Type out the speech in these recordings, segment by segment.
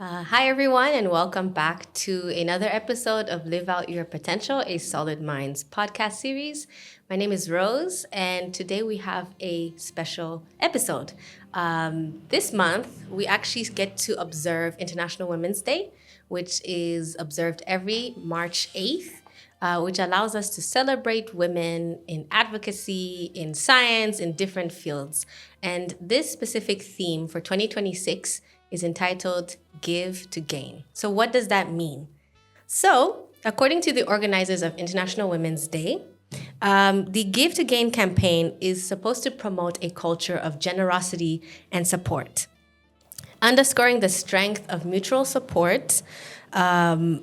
Hi, everyone, and welcome back to another episode of Live Out Your Potential, a Solid Minds podcast series. My name is Rose, and today we have a special episode. This month, we actually get to observe International Women's Day, which is observed every March 8th. Which allows us to celebrate women in advocacy, in science, in different fields. And this specific theme for 2026 is entitled Give to Gain. So, what does that mean? So, according to the organizers of International Women's Day, the Give to Gain campaign is supposed to promote a culture of generosity and support, underscoring the strength of mutual support and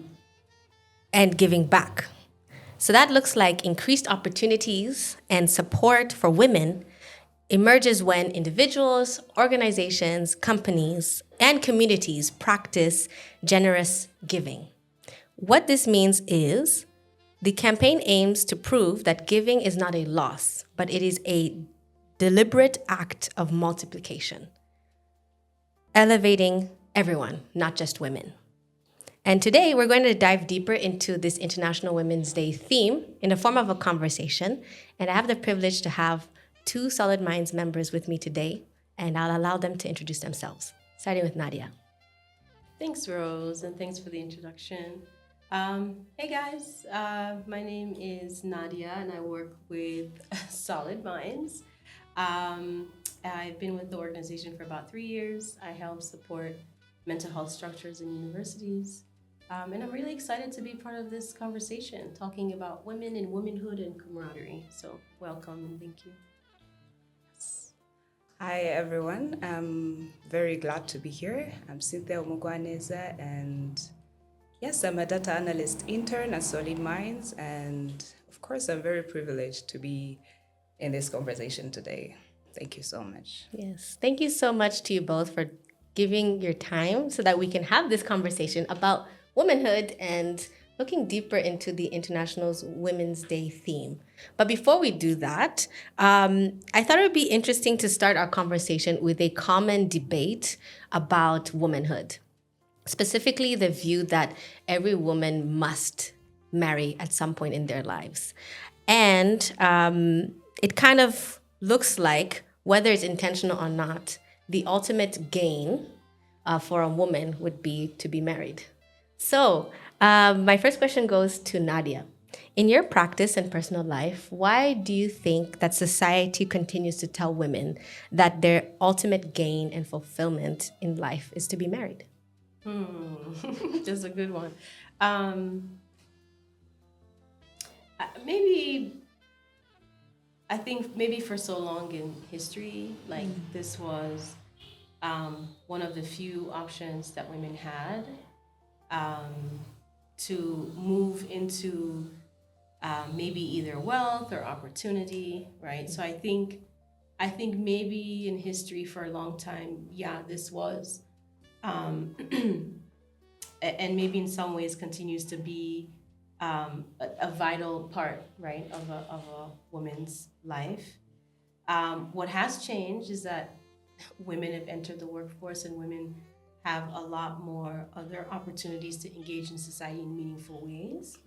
giving back. So that looks like increased opportunities and support for women emerges when individuals, organizations, companies, and communities practice generous giving. What this means is the campaign aims to prove that giving is not a loss, but it is a deliberate act of multiplication, elevating everyone, not just women. And today we're going to dive deeper into this International Women's Day theme in the form of a conversation. And I have the privilege to have two Solid Minds members with me today, and I'll allow them to introduce themselves, starting with Nadia. Thanks, Rose, and thanks for the introduction. Hey guys, my name is Nadia, and I work with Solid Minds. I've been with the organization for about 3 years. I help support mental health structures in universities. And I'm really excited to be part of this conversation, talking about women and womanhood and camaraderie. So welcome and thank you. Hi everyone, I'm very glad to be here. I'm Cynthia Omugwaneza, and yes, I'm a data analyst intern at Solid Minds, and of course I'm very privileged to be in this conversation today. Thank you so much. Yes, thank you so much to you both for giving your time so that we can have this conversation about womanhood and looking deeper into the International Women's Day theme. But before we do that, I thought it would be interesting to start our conversation with a common debate about womanhood, specifically the view that every woman must marry at some point in their lives. And it kind of looks like, whether it's intentional or not, the ultimate gain for a woman would be to be married. So, my first question goes to Nadia. In your practice and personal life, why do you think that society continues to tell women that their ultimate gain and fulfillment in life is to be married? That's a good one. Maybe I think maybe for so long in history, like this was one of the few options that women had to move into maybe either wealth or opportunity, right? So I think maybe in history for a long time, yeah, this was, and maybe in some ways continues to be a vital part, right, of a woman's life. What has changed is that women have entered the workforce, and women have a lot more other opportunities to engage in society in meaningful ways.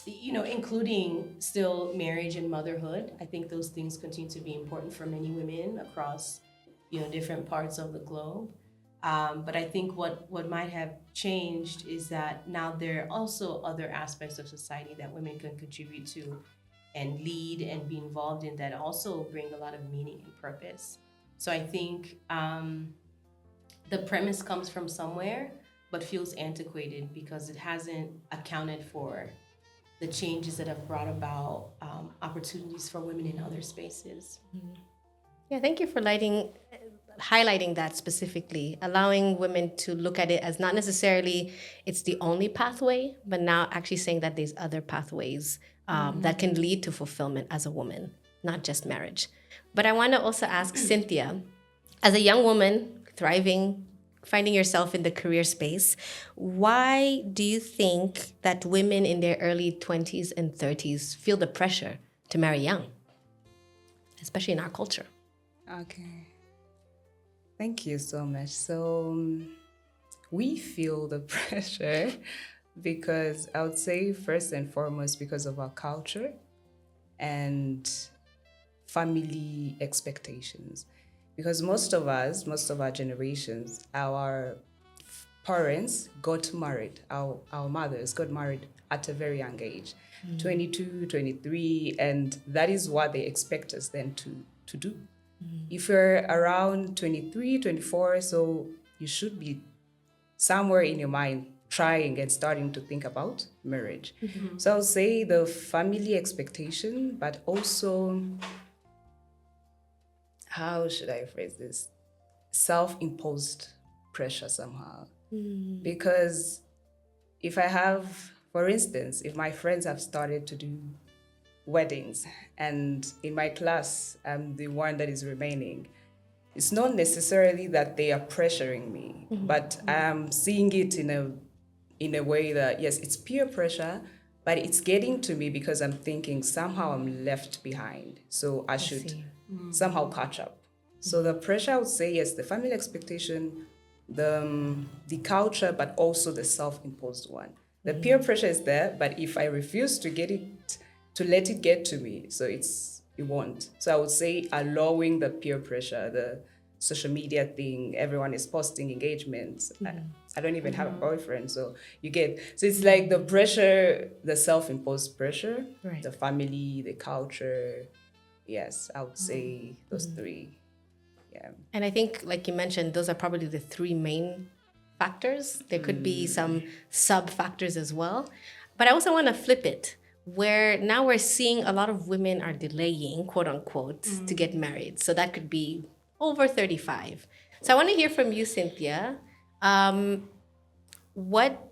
Including still marriage and motherhood. I think those things continue to be important for many women across, different parts of the globe. But I think what might have changed is that now there are also other aspects of society that women can contribute to and lead and be involved in that also bring a lot of meaning and purpose. So I think the premise comes from somewhere, but feels antiquated because it hasn't accounted for the changes that have brought about opportunities for women in other spaces. Yeah, thank you for highlighting that specifically, allowing women to look at it as not necessarily it's the only pathway, but now actually saying that there's other pathways that can lead to fulfillment as a woman, not just marriage. But I want to also ask Cynthia, as a young woman thriving, finding yourself in the career space, why do you think that women in their early 20s and 30s feel the pressure to marry young, especially in our culture? Okay. Thank you so much. So we feel the pressure because I would say first and foremost because of our culture and family expectations. Because most of us, most of our generations, our parents got married, our mothers got married at a very young age, 22, 23, and that is what they expect us then to do. If you're around 23, 24, so you should be somewhere in your mind trying and starting to think about marriage. So I would say the family expectation, but also, how should I phrase this? Self-imposed pressure somehow. Because if I have, for instance, if my friends have started to do weddings and in my class I'm the one that is remaining, it's not necessarily that they are pressuring me, but I'm seeing it in a way that, yes, it's peer pressure, but it's getting to me because I'm thinking somehow I'm left behind. So I should somehow catch up. So the pressure, I would say, yes, the family expectation, the culture, but also the self-imposed one. The peer pressure is there, but if I refuse to get it, to let it get to me, so it won't. So I would say allowing the peer pressure, the social media thing, everyone is posting engagements. I don't even have a boyfriend, so you get. So it's like the pressure, the self-imposed pressure, Right. the family, the culture. Yes, I would say those three. Yeah. And I think, like you mentioned, those are probably the three main factors. There could be some sub factors as well. But I also want to flip it, where now we're seeing a lot of women are delaying, quote unquote, to get married. So that could be over 35. So I want to hear from you, Cynthia. What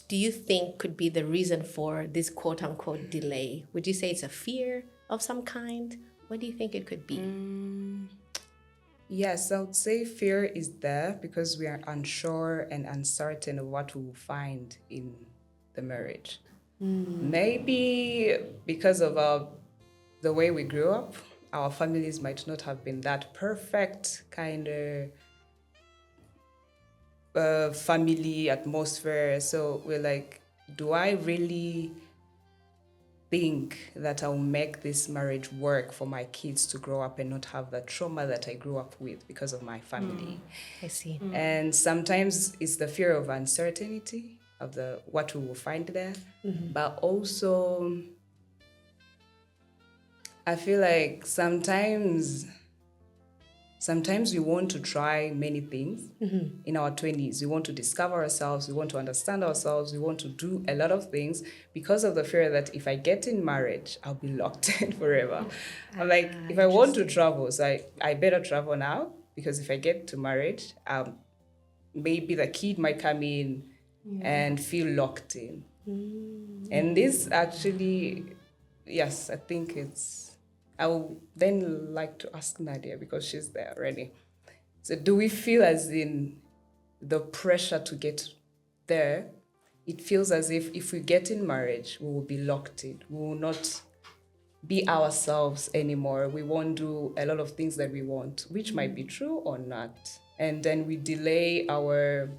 do you think could be the reason for this quote unquote delay? Would you say it's a fear of some kind? What do you think it could be? Yes, I would say fear is there because we are unsure and uncertain of what we will find in the marriage. Maybe because of the way we grew up, our families might not have been that perfect kind of family atmosphere. So we're like, do I really think that I'll make this marriage work for my kids to grow up and not have the trauma that I grew up with because of my family? I see. And sometimes it's the fear of uncertainty of the what we will find there, but also I feel like sometimes we want to try many things in our 20s. We want to discover ourselves, we want to understand ourselves, we want to do a lot of things because of the fear that if I get in marriage, I'll be locked in forever. I'm like, if I want to travel, so I better travel now because if I get to marriage, maybe the kid might come in and feel locked in. And this actually, yes, I think I would then like to ask Nadia because she's there already. So do we feel as in the pressure to get there? It feels as if we get in marriage, we will be locked in. We will not be ourselves anymore. We won't do a lot of things that we want, which might be true or not. And then we delay our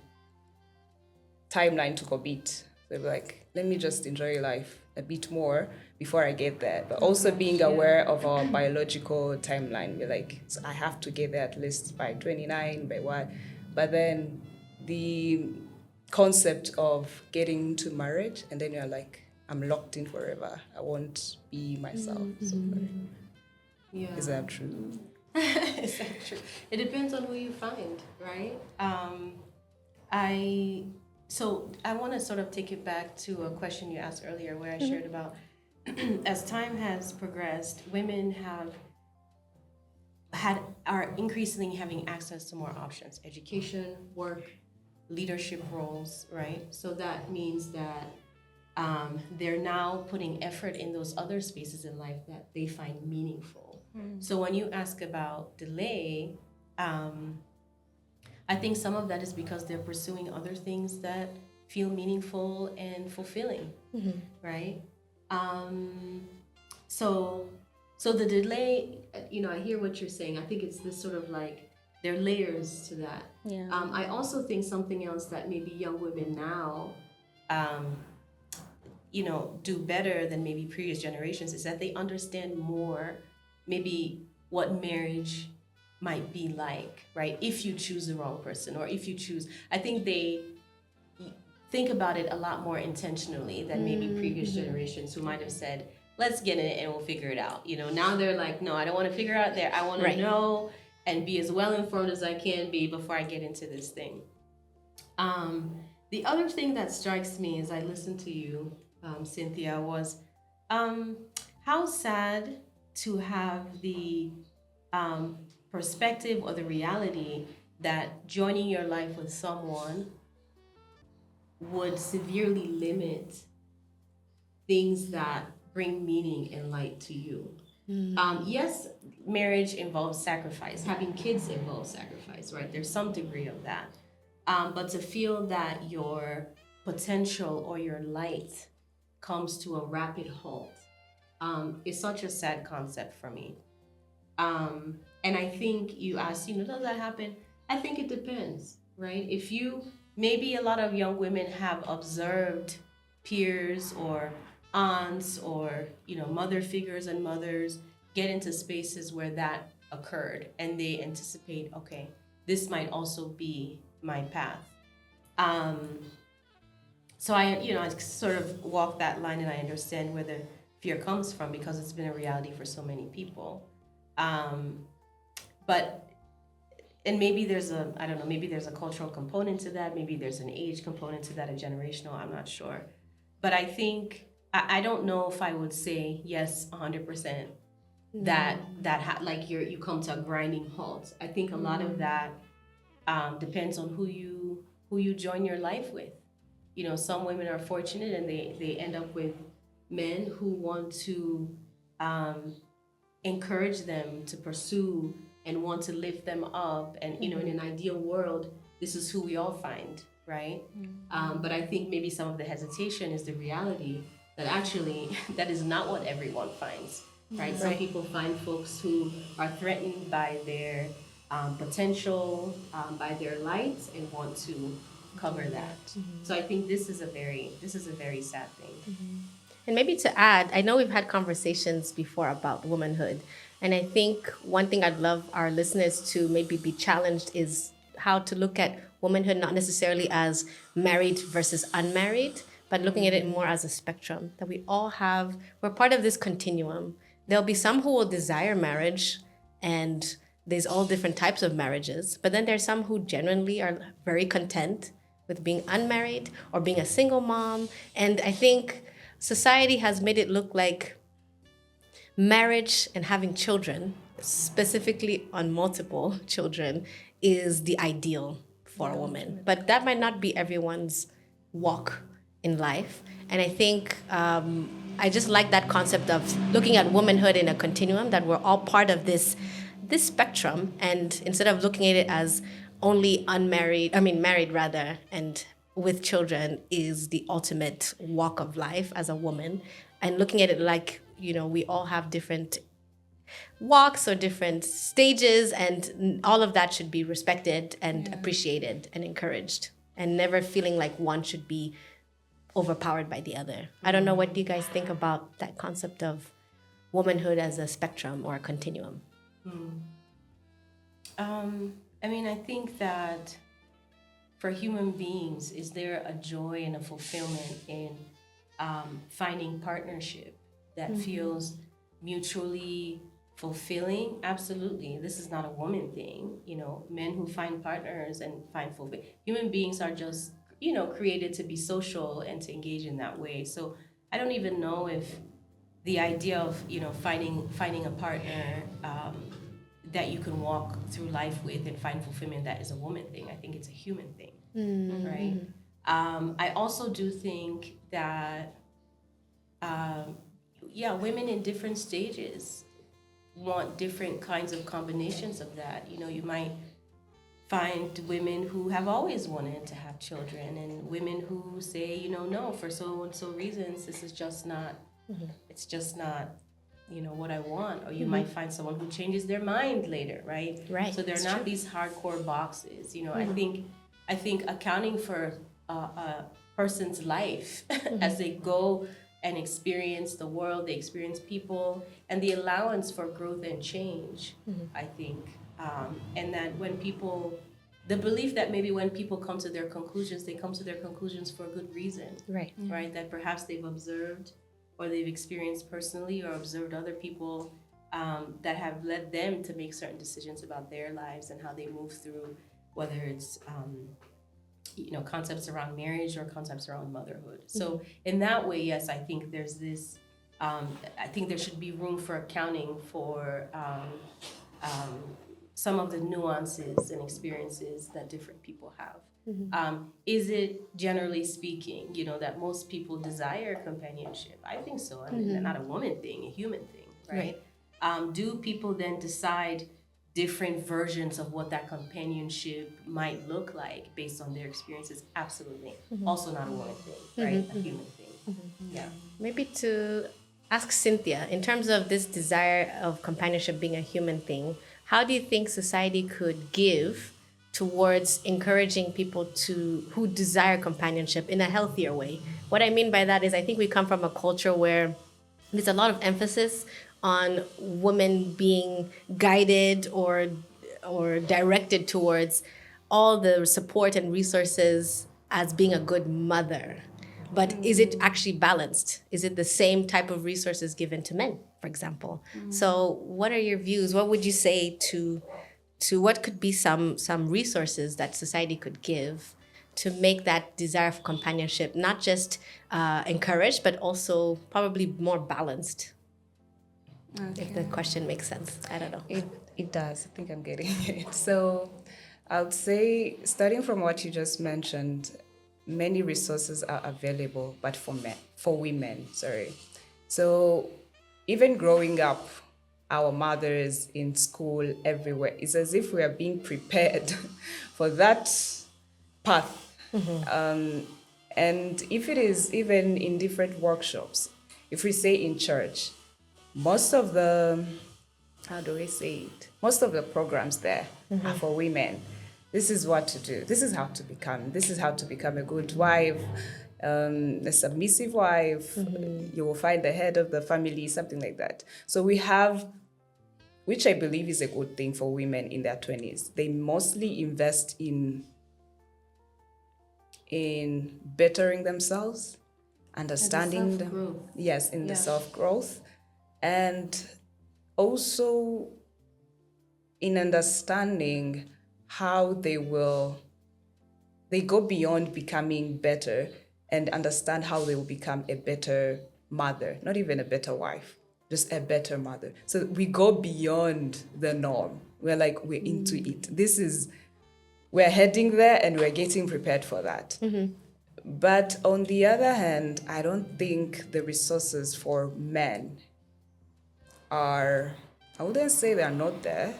timeline to commit. So like, let me just enjoy life a bit more before I get there. But also being aware of our biological timeline. We're like, so I have to get there at least by 29, by what? But then the concept of getting to marriage and then you're like, I'm locked in forever. I won't be myself. So is that true? Is that true? It depends on who you find, right? So I want to sort of take it back to a question you asked earlier where I shared about as time has progressed, women are increasingly having access to more options, education, work, leadership roles, right? So that means that they're now putting effort in those other spaces in life that they find meaningful. So when you ask about delay, I think some of that is because they're pursuing other things that feel meaningful and fulfilling, right? So the delay, I hear what you're saying. I think it's this sort of like There are layers to that. Yeah. I also think something else that maybe young women now, um, do better than maybe previous generations is that they understand more maybe what marriage might be like, right? If you choose the wrong person, or if you choose, I think they think about it a lot more intentionally than maybe previous generations who might have said, let's get in it and we'll figure it out. Now they're like, no, I don't want to figure out there. I want to know and be as well informed as I can be before I get into this thing. The other thing that strikes me as I listen to you, Cynthia, was how sad to have the perspective or the reality that joining your life with someone would severely limit things that bring meaning and light to you. Yes, marriage involves sacrifice. Having kids involves sacrifice, right? There's some degree of that. But to feel that your potential or your light comes to a rapid halt is such a sad concept for me. And I think you asked, does that happen? I think it depends, right? Maybe a lot of young women have observed peers or aunts or, mother figures and mothers get into spaces where that occurred and they anticipate, okay, this might also be my path. So I sort of walk that line and I understand where the fear comes from because it's been a reality for so many people. And maybe there's a cultural component to that. Maybe there's an age component to that, a generational, I'm not sure. But I think, I don't know if I would say yes, 100%, that you come to a grinding halt. I think a lot of that depends on who you join your life with. Some women are fortunate and they end up with men who want to encourage them to pursue and want to lift them up. And, in an ideal world, this is who we all find, right? But I think maybe some of the hesitation is the reality that actually that is not what everyone finds, right? Some people find folks who are threatened by their potential, by their light, and want to cover that. So I think this is a very sad thing. And maybe to add, I know we've had conversations before about womanhood. And I think one thing I'd love our listeners to maybe be challenged is how to look at womanhood not necessarily as married versus unmarried, but looking at it more as a spectrum, that we're part of this continuum. There'll be some who will desire marriage, and there's all different types of marriages. But then there's some who genuinely are very content with being unmarried or being a single mom. And I think society has made it look like marriage and having children, specifically on multiple children, is the ideal for a woman. But that might not be everyone's walk in life. And I think I just like that concept of looking at womanhood in a continuum, that we're all part of this spectrum. And instead of looking at it as only married rather, and with children is the ultimate walk of life as a woman, and looking at it like, we all have different walks or different stages, and all of that should be respected and appreciated and encouraged, and never feeling like one should be overpowered by the other. I don't know, what do you guys think about that concept of womanhood as a spectrum or a continuum? I think that for human beings, is there a joy and a fulfillment in finding partnership that feels mutually fulfilling? Absolutely. This is not a woman thing. Men who find partners and find fulfillment. Human beings are just, created to be social and to engage in that way. So I don't even know if the idea of, finding a partner that you can walk through life with and find fulfillment, that is a woman thing. I think it's a human thing, right? I also do think that, women in different stages want different kinds of combinations of that. You might find women who have always wanted to have children, and women who say, no, for so and so reasons, this is just not, it's just not what I want, or you might find someone who changes their mind later, right? Right, So they're it's not true. these hardcore boxes. I think accounting for a person's life as they go and experience the world, they experience people, and the allowance for growth and change. I think, and that the belief that maybe when people come to their conclusions, they come to their conclusions for a good reason, Right. right? That perhaps they've observed or they've experienced personally or observed other people that have led them to make certain decisions about their lives and how they move through, whether it's concepts around marriage or concepts around motherhood. So in that way, yes, I think there's this. I think there should be room for accounting for some of the nuances and experiences that different people have. Is it generally speaking, that most people desire companionship? I think so. I mean, not a woman thing, a human thing, right? Do people then decide different versions of what that companionship might look like based on their experiences? Absolutely. Also not a woman thing, right? A human thing. Yeah. Maybe to ask Cynthia, in terms of this desire of companionship being a human thing, how do you think society could give towards encouraging people who desire companionship in a healthier way? What I mean by that is I think we come from a culture where there's a lot of emphasis on women being guided or directed towards all the support and resources as being a good mother. But is it actually balanced? Is it the same type of resources given to men, for example? So what are your views? What would you say to what could be some resources that society could give to make that desire for companionship not just encouraged, but also probably more balanced? Okay. If the question makes sense. I don't know. It does. I think I'm getting it. So I would say, starting from what you just mentioned, many resources are available, but for women, sorry. So even growing up, our mothers in school, everywhere, it's as if we are being prepared for that path. And if it is even in different workshops, if we say in church, most of the, most of the programs there are for women. This is what to do. This is how to become a good wife, a submissive wife. You will find the head of the family, something like that. So we have, which I believe is a good thing for women in their 20s. They mostly invest in bettering themselves, understanding them. Yes, in the self-growth. And also in understanding how they go beyond becoming better and understand how they will become a better mother, not even a better wife, just a better mother. So we go beyond the norm. We're into it. We're heading there and we're getting prepared for that. But on the other hand, I don't think the resources for men I wouldn't say they're not there,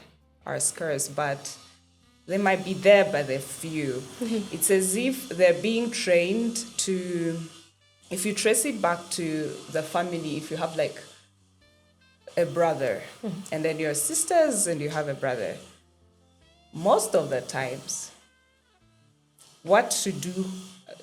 are scarce, but they might be there, but they're few. It's as if they're being trained to, if you trace it back to the family, if you have like a brother, and then your sisters and you have a brother, most of the times, what to do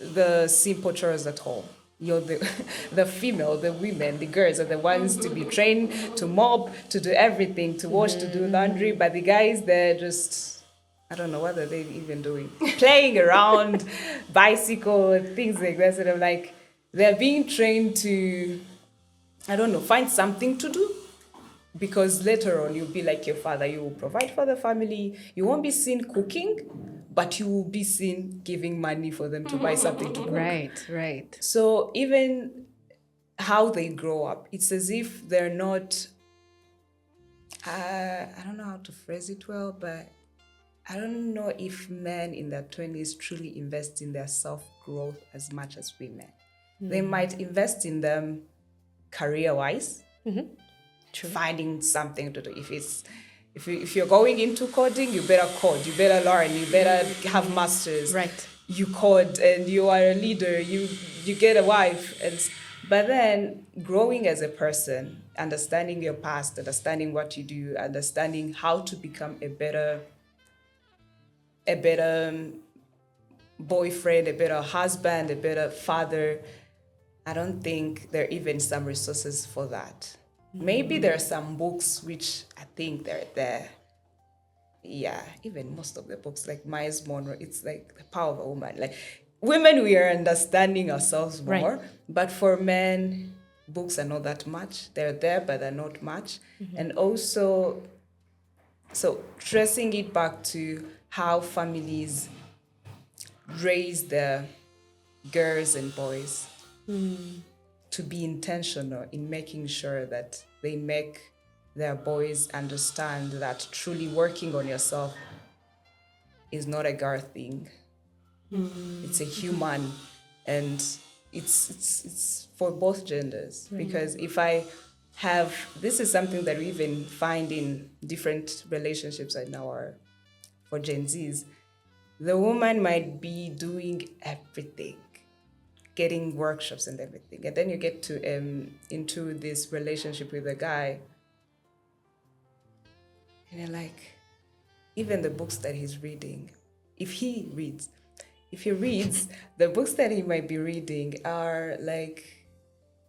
the simple chores at home? The female, the women, the girls are the ones to be trained to mop, to do everything, to wash, to do laundry. But the guys, they're just, I don't know what are they even doing, playing around, bicycle, things like that. So they're being trained to, I don't know, find something to do. Because later on, you'll be like your father. You will provide for the family. You won't be seen cooking, but you will be seen giving money for them to buy something to cook. Right. So even how they grow up, it's as if they're not, I don't know how to phrase it well, but I don't know if men in their 20s truly invest in their self-growth as much as women. They might invest in them career-wise, finding something to do. If you're going into coding, you better code, you better learn, you better have masters. Right. You code and you are a leader, you get a wife. But then growing as a person, understanding your past, understanding what you do, understanding how to become a better boyfriend, a better husband, a better father. I don't think there are even some resources for that. Maybe there are some books which I think they're there. Yeah, even most of the books, like Myers Monroe, it's like the power of a woman. Like women, we are understanding ourselves more. Right. But for men, books are not that much. They're there, but they're not much. And also, so tracing it back to how families raise their girls and boys to be intentional in making sure that they make their boys understand that truly working on yourself is not a girl thing. It's a human, and it's for both genders. Because if I have, this is something that we even find in different relationships right now, or for Gen Zs, the woman might be doing everything, getting workshops and everything, and then you get to into this relationship with a guy, and you're like, even the books that he's reading, if he reads, the books that he might be reading are like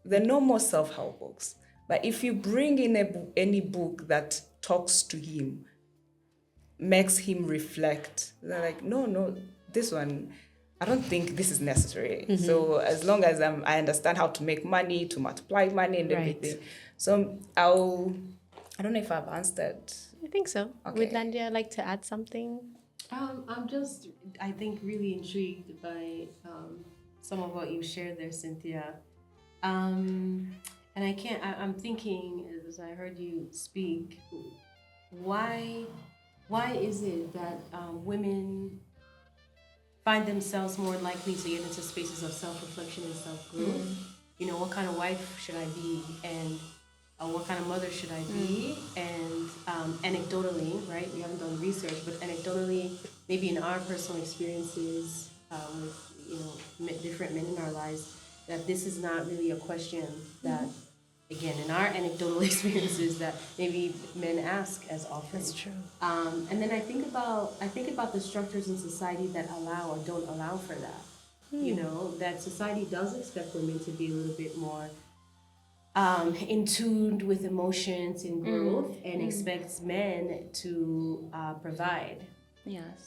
the normal self-help books. But if you bring in any book that talks to him, makes him reflect, they're like, no, this one, I don't think this is necessary. So as long as I understand how to make money, to multiply money and everything. So I don't know if I've answered. I think so. Okay. Would Landia like to add something? I'm just, I think, really intrigued by some of what you shared there, Cynthia. And I'm thinking, as I heard you speak, why is it that women find themselves more likely to get into spaces of self-reflection and self-growth? You know, what kind of wife should I be? And what kind of mother should I be? And anecdotally, right? We haven't done research, but anecdotally, maybe in our personal experiences with different men in our lives, that this is not really a question that, again, in our anecdotal experiences, that maybe men ask as often. That's true. And then I think about the structures in society that allow or don't allow for that. You know, that society does expect women to be a little bit more in tune with emotions and growth, and expects men to provide. Yes.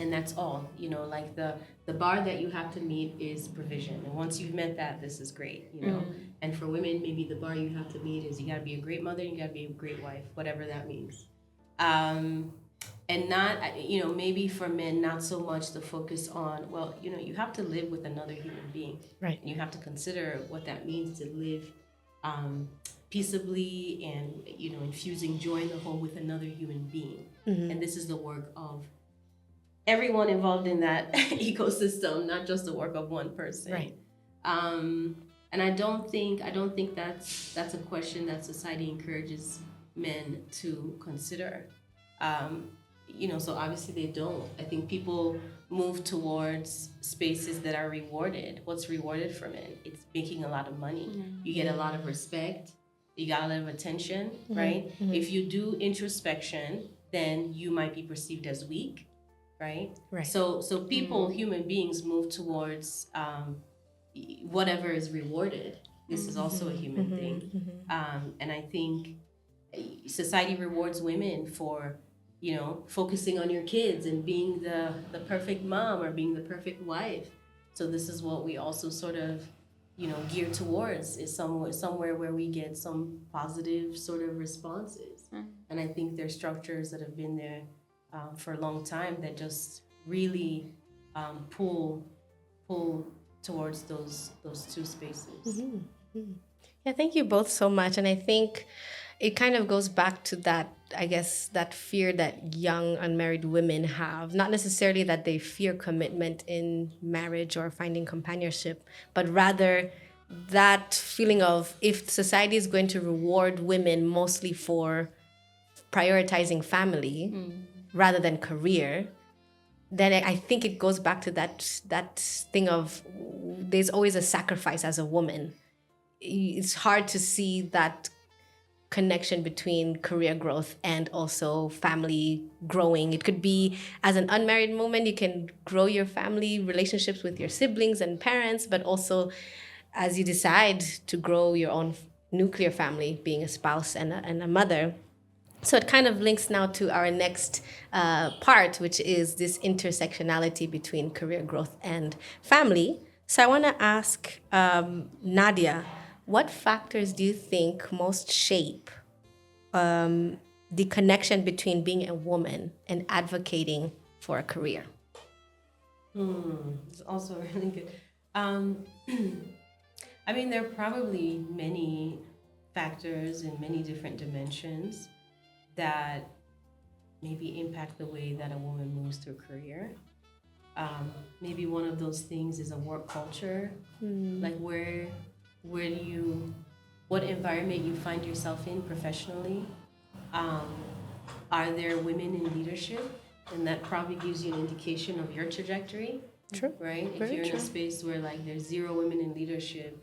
And that's all. You know, like the bar that you have to meet is provision, and once you've met that, this is great. You know, and for women, maybe the bar you have to meet is you got to be a great mother, you got to be a great wife, whatever that means. And not, you know, maybe for men, not so much the focus on, well, you know, you have to live with another human being. Right. And you have to consider what that means to live peaceably and, you know, infusing joy in the home with another human being. And this is the work of everyone involved in that ecosystem, not just the work of one person. Right. And I don't think that's a question that society encourages men to consider. You know, so obviously they don't. I think people move towards spaces that are rewarded. What's rewarded for men? It's making a lot of money. You get a lot of respect. You got a lot of attention, right? If you do introspection, then you might be perceived as weak, right? Right. So people, human beings, move towards whatever is rewarded. This is also a human thing. And I think society rewards women for, you know, focusing on your kids and being the perfect mom or being the perfect wife. So this is what we also sort of, you know, gear towards, is somewhere where we get some positive sort of responses. And I think there's structures that have been there for a long time that just really pull towards those two spaces. Yeah, thank you both so much. And I think it kind of goes back to that, I guess, that fear that young unmarried women have. Not necessarily that they fear commitment in marriage or finding companionship, but rather that feeling of, if society is going to reward women mostly for prioritizing family rather than career, then I think it goes back to that thing of there's always a sacrifice as a woman. It's hard to see that connection between career growth and also family growing. It could be as an unmarried woman, you can grow your family relationships with your siblings and parents, but also as you decide to grow your own nuclear family, being a spouse and a mother. So it kind of links now to our next part, which is this intersectionality between career growth and family. So I want to ask Nadia, what factors do you think most shape the connection between being a woman and advocating for a career? It's also really good. I mean, there are probably many factors in many different dimensions that maybe impact the way that a woman moves through a career. Maybe one of those things is a work culture, like where do you, what environment you find yourself in professionally. Are there women in leadership? And that probably gives you an indication of your trajectory. True. Right? If Very you're in true. a space where like there's zero women in leadership,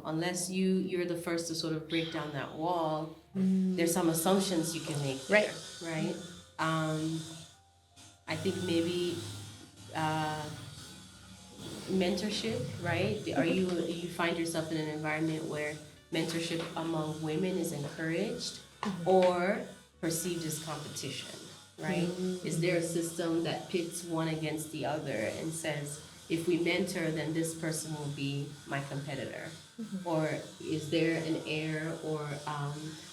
unless you're the first to sort of break down that wall, there's some assumptions you can make there, right? I think maybe mentorship, right? Are you find yourself in an environment where mentorship among women is encouraged or perceived as competition, right? Is there a system that pits one against the other and says, if we mentor, then this person will be my competitor? Or is there an air or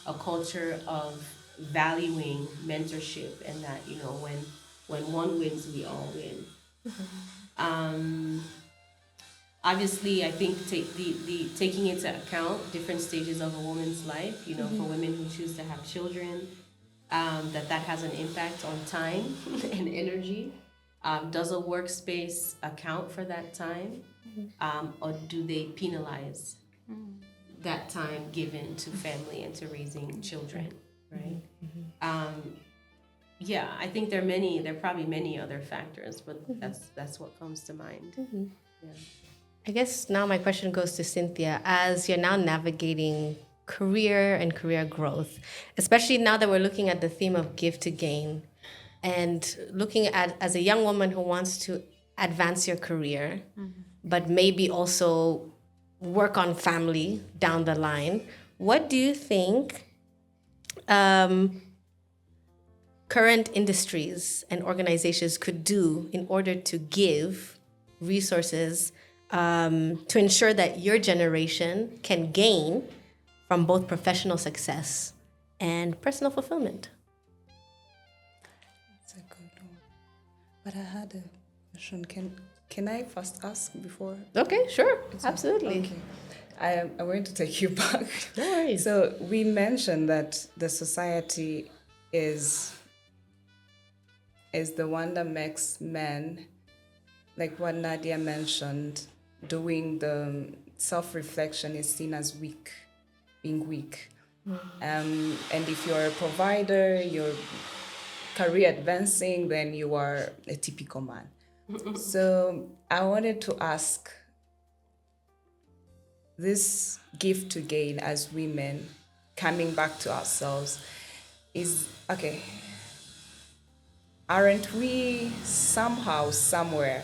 a culture of valuing mentorship and that, you know, when one wins, we all win? Obviously, I think taking into account different stages of a woman's life, you know, for women who choose to have children, that has an impact on time and energy. Does a workspace account for that time? Or do they penalize that time given to family and to raising children, right? Yeah, I think there are probably many other factors, but that's what comes to mind. Yeah. I guess now my question goes to Cynthia. As you're now navigating career and career growth, especially now that we're looking at the theme of give to gain, and looking at as a young woman who wants to advance your career, but maybe also work on family down the line, what do you think current industries and organizations could do in order to give resources to ensure that your generation can gain from both professional success and personal fulfillment? That's a good one. But I had a question. Can I first ask before? Okay, sure. Absolutely. Okay. I'm going to take you back. No worries. So we mentioned that the society is the one that makes men, like what Nadia mentioned, doing the self-reflection is seen as weak, being weak. And if you're a provider, you're career advancing, then you are a typical man. So I wanted to ask, this give to gain as women, coming back to ourselves, is, okay, aren't we somehow, somewhere,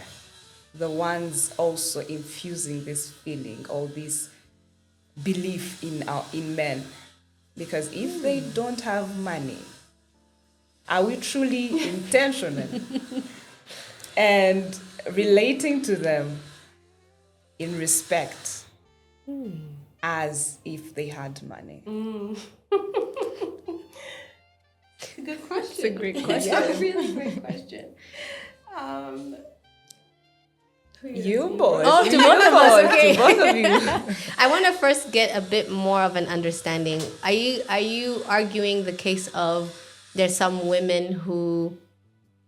the ones also infusing this feeling or this belief in men? Because if they don't have money, are we truly intentional and relating to them in respect as if they had money? Good question. It's a great question. Yeah, really great question. You both. Oh, to both of us. Okay. To both of you. I want to first get a bit more of an understanding. Are you arguing the case of there's some women who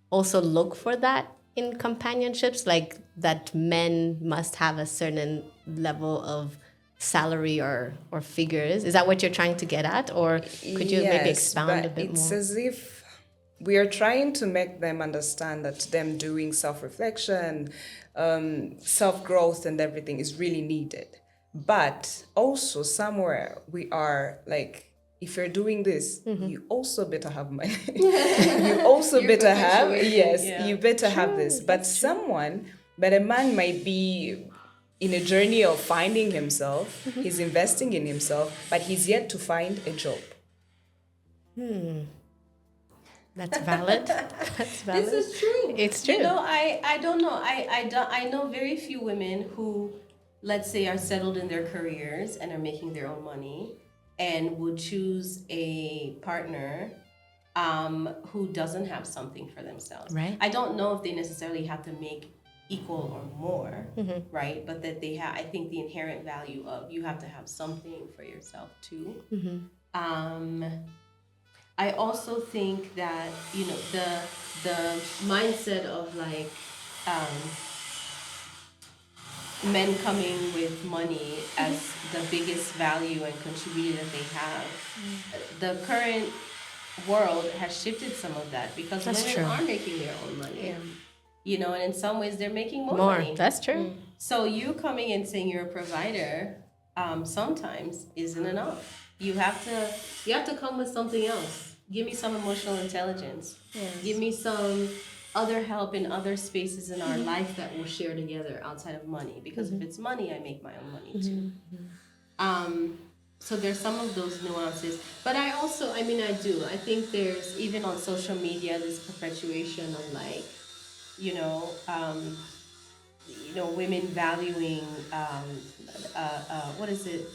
also look for that in companionships, like that men must have a certain level of salary or figures? Is that what you're trying to get at, or could you maybe Yes, expound but a bit it's more? as if we are trying to make them understand that them doing self-reflection, self-growth and everything is really needed. But also somewhere we are like, if you're doing this, you also better have money. You also better have, yes, you better have this. But but a man might be in a journey of finding himself, he's investing in himself, but he's yet to find a job. That's valid. That's valid. This is true. It's true. You know, I don't know. I know very few women who, let's say, are settled in their careers and are making their own money and would choose a partner who doesn't have something for themselves. Right. I don't know if they necessarily have to make equal or more, right? But that they have, I think the inherent value of you have to have something for yourself too. I also think that, you know, the mindset of like men coming with money as the biggest value and contributor that they have, the current world has shifted some of that because That's women true. are making their own money. You know, and in some ways they're making more More. money. That's true. So you coming and saying you're a provider sometimes isn't enough. You have to come with something else. Give me some emotional intelligence. Give me some other help in other spaces in our life that we'll share together outside of money. Because if it's money, I make my own money too. So there's some of those nuances. But I also, I mean, I do. I think there's, even on social media, this perpetuation of like, women valuing, what is it?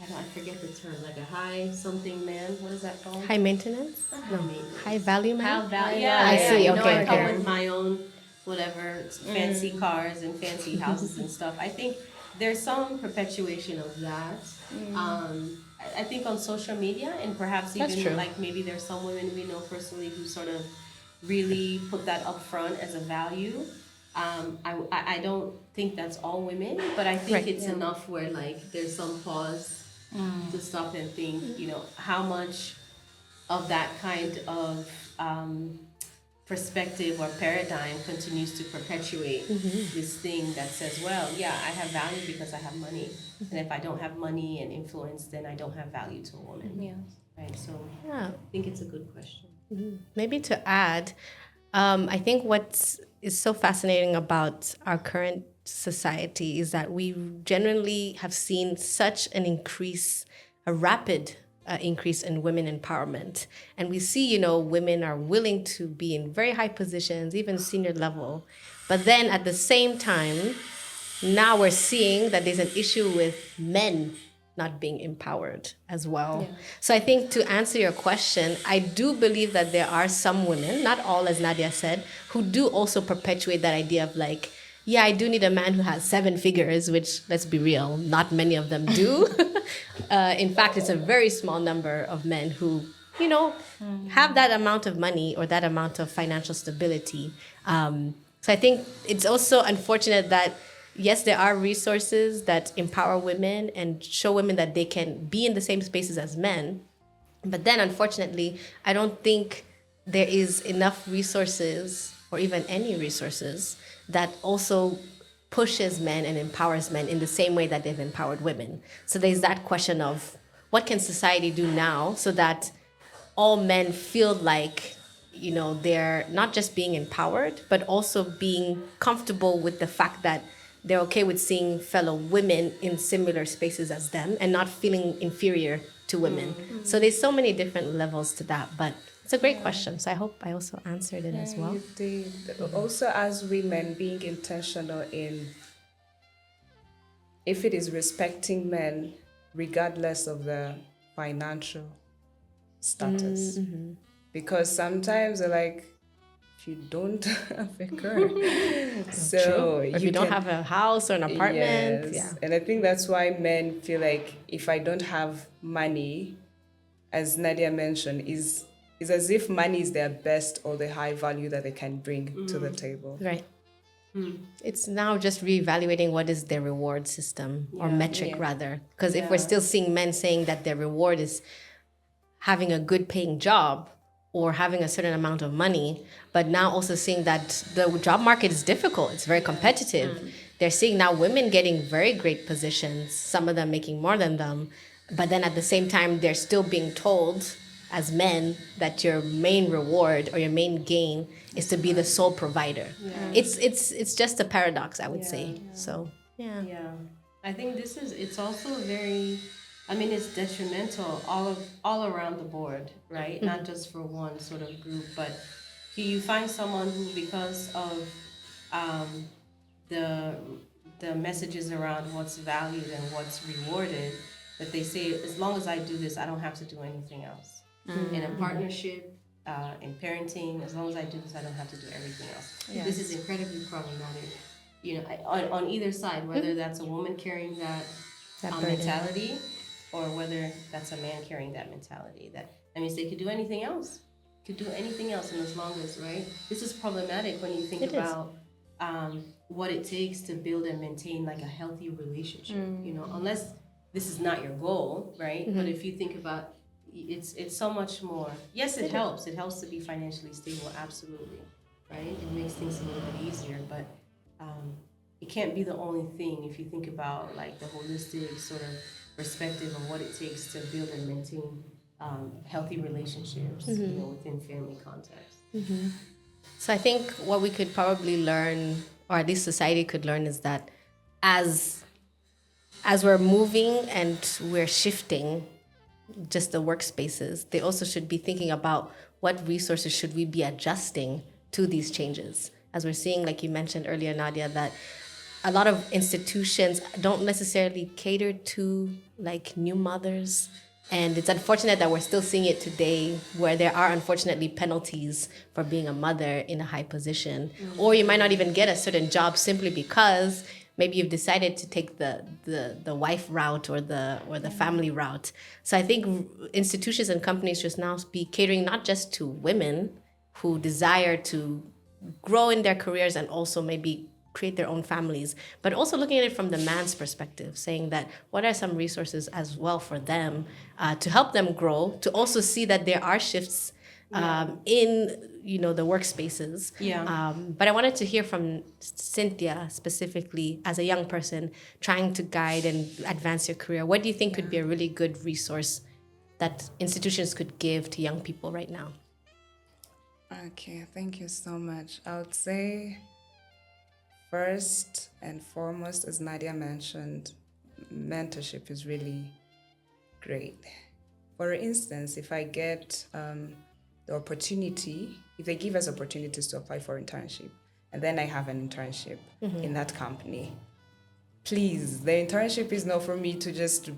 I forget the term, like a high something man. What is that called? High maintenance? No. High value man? How value? I see. You Okay, know, I come okay. with my own whatever fancy cars and fancy houses and stuff. I think there's some perpetuation of that. I think on social media, and perhaps That's even true. like maybe there's some women we know personally who sort of really put that up front as a value. I don't think that's all women, but I think Right. it's enough where like there's some pause to stop and think, how much of that kind of perspective or paradigm continues to perpetuate this thing that says, well, yeah, I have value because I have money. And if I don't have money and influence, then I don't have value to a woman. Yeah. Right. So Yeah. I think it's a good question. Maybe to add, I think what is so fascinating about our current society is that we generally have seen such an increase, a rapid increase in women empowerment. And we see, women are willing to be in very high positions, even senior level. But then at the same time, now we're seeing that there's an issue with men not being empowered as well. Yeah. So I think to answer your question, I do believe that there are some women, not all as Nadia said, who do also perpetuate that idea of like, yeah, I do need a man who has 7 figures, which, let's be real, not many of them do. In fact, it's a very small number of men who, have that amount of money or that amount of financial stability. So I think it's also unfortunate that yes, there are resources that empower women and show women that they can be in the same spaces as men. But then, unfortunately, I don't think there is enough resources or even any resources that also pushes men and empowers men in the same way that they've empowered women. So there's that question of what can society do now so that all men feel like they're not just being empowered, but also being comfortable with the fact that they're okay with seeing fellow women in similar spaces as them and not feeling inferior to women. So there's so many different levels to that, but it's a great question. So I hope I also answered it as well. You did. Also, as women, being intentional in if it is respecting men, regardless of the financial status. Because sometimes they're like, if you don't have a car, so If you don't have a house or an apartment, yes. And I think that's why men feel like if I don't have money, as Nadia mentioned, is as if money is their best or the high value that they can bring to the table. Right. It's now just reevaluating what is their reward system or metric rather. Because if we're still seeing men saying that their reward is having a good paying job, or having a certain amount of money, but now also seeing that the job market is difficult. It's very competitive. They're seeing now women getting very great positions, some of them making more than them, but then at the same time, they're still being told as men that your main reward or your main gain is to be the sole provider. It's just a paradox, I would say. So yeah. Yeah, I think it's also very, I mean, it's detrimental all around the board, right? Not just for one sort of group, but you find someone who, because of um, the the messages around what's valued and what's rewarded, that they say, as long as I do this, I don't have to do anything else. In a partnership, in parenting, as long as I do this, I don't have to do everything else. This is incredibly problematic. On either side, whether that's a woman carrying that burden. mentality, or whether that's a man carrying that mentality. That means they could do anything else. And as long as, right? This is problematic when you think It is. about what it takes to build and maintain like a healthy relationship. Unless this is not your goal, right? But if you think about it's so much more. Yes, it helps. It helps to be financially stable, absolutely, right? It makes things a little bit easier, but it can't be the only thing if you think about like the holistic sort of perspective of what it takes to build and maintain healthy relationships, within family context. So I think what we could probably learn, or at least society could learn, is that as we're moving and we're shifting just the workspaces, they also should be thinking about what resources should we be adjusting to these changes. As we're seeing, like you mentioned earlier, Nadia, that a lot of institutions don't necessarily cater to like new mothers. And it's unfortunate that we're still seeing it today, where there are unfortunately penalties for being a mother in a high position. Or you might not even get a certain job simply because maybe you've decided to take the wife route or the family route. So I think institutions and companies should now be catering not just to women who desire to grow in their careers and also maybe create their own families, but also looking at it from the man's perspective, saying that what are some resources as well for them to help them grow, to also see that there are shifts in the workspaces. But I wanted to hear from Cynthia specifically, as a young person trying to guide and advance your career. What do you think could be a really good resource that institutions could give to young people right now? Okay, thank you so much. I would say first and foremost, as Nadia mentioned, mentorship is really great. For instance, if I get the opportunity, if they give us opportunities to apply for internship, and then I have an internship in that company, please, the internship is not for me to just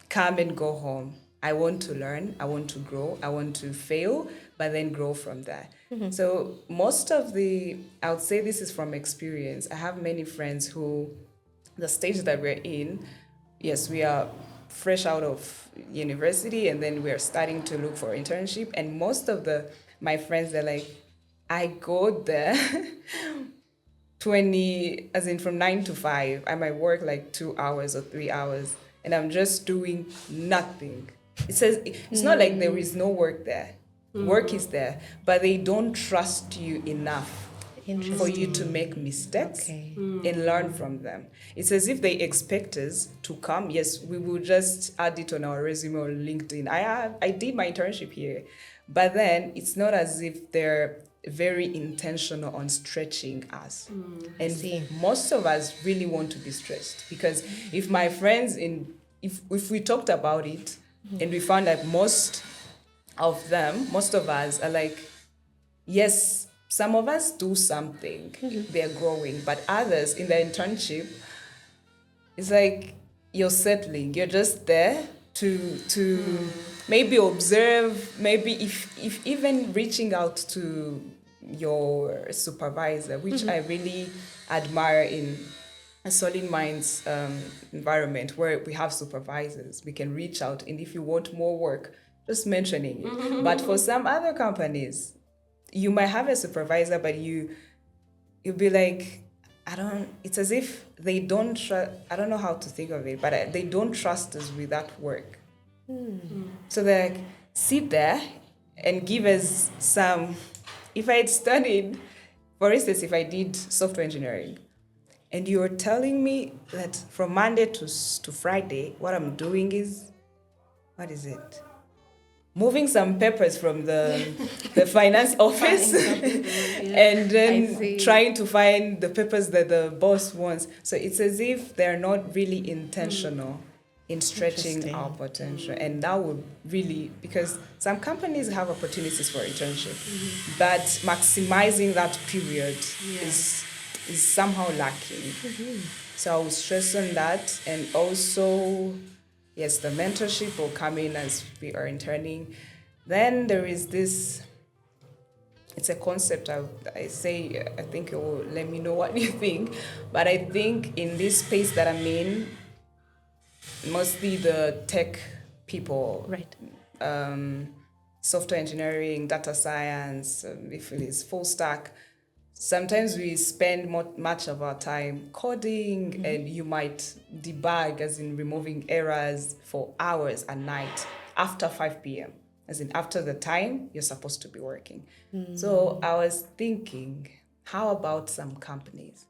come and go home. I want to learn, I want to grow, I want to fail, but then grow from there. So I would say this is from experience. I have many friends who, the stage that we're in, yes, we are fresh out of university and then we're starting to look for internship. And most of my friends, they're like, I go there from 9 to 5. I might work like 2 hours or 3 hours and I'm just doing nothing. It says it's not like there is no work there. Work is there, but they don't trust you enough for you to make mistakes and learn from them. It's as if they expect us to come. Yes, we will just add it on our resume or LinkedIn. I did my internship here, but then it's not as if they're very intentional on stretching us. And most of us really want to be stretched, because if my friends if we talked about it and we found that most of us are like, yes, some of us do something, they're growing, but others in the internship, it's like you're settling, you're just there to maybe observe, maybe if even reaching out to your supervisor, which I really admire in a Solid Minds environment where we have supervisors. We can reach out, and if you want more work, just mentioning it. But for some other companies, you might have a supervisor, but you'll be like, it's as if they don't trust, I don't know how to think of it, but they don't trust us with that work. So they're like, sit there, and give us some. If I had studied, for instance, if I did software engineering, and you're telling me that from Monday to Friday, what I'm doing is, what is it? Moving some papers from the finance office and I then see. trying to find the papers that the boss wants. So it's as if they're not really intentional in stretching Interesting. our potential. And that would really, because some companies have opportunities for internship, but maximizing that period is somehow lacking. So I would stress on that. And also, yes, the mentorship will come in as we are interning. Then there is this, it's a concept I say, I think you will let me know what you think. But I think in this space that I'm in, mostly the tech people, Right. software engineering, data science, if it is full stack, sometimes we spend much of our time coding, and you might debug, as in removing errors, for hours at night after 5 p.m., as in after the time you're supposed to be working. So I was thinking, how about some companies?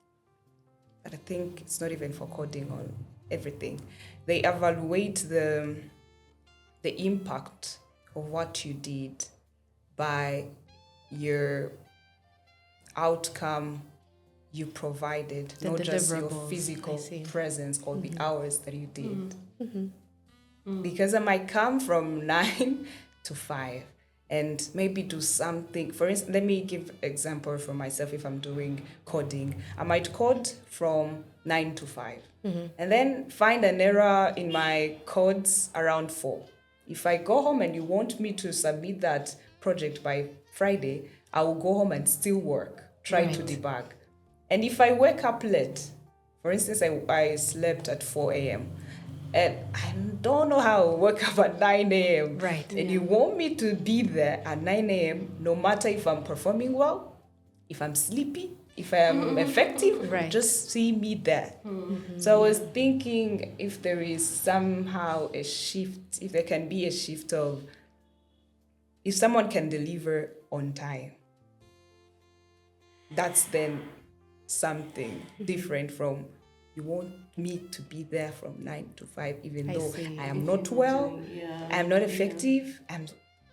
But I think it's not even for coding on everything. They evaluate the impact of what you did by your outcome you provided, The not just your deliverables, I physical see. presence or the hours that you did. Because I might come from 9 to 5 and maybe do something. For instance, let me give example for myself. If I'm doing coding, I might code from 9 to 5 and then find an error in my codes around 4. If I go home and you want me to submit that project by Friday, I will go home and still work, try to debug. And if I wake up late, for instance, I slept at 4 a.m. and I don't know how I wake up at 9 a.m. Right. And you want me to be there at 9 a.m. no matter if I'm performing well, if I'm sleepy, if I am effective, Right. just see me there. So I was thinking if there is somehow a shift, if there can be a shift of, if someone can deliver on time, that's then something different from you want me to be there from 9 to 5, even I though see. I am not well, I'm not effective,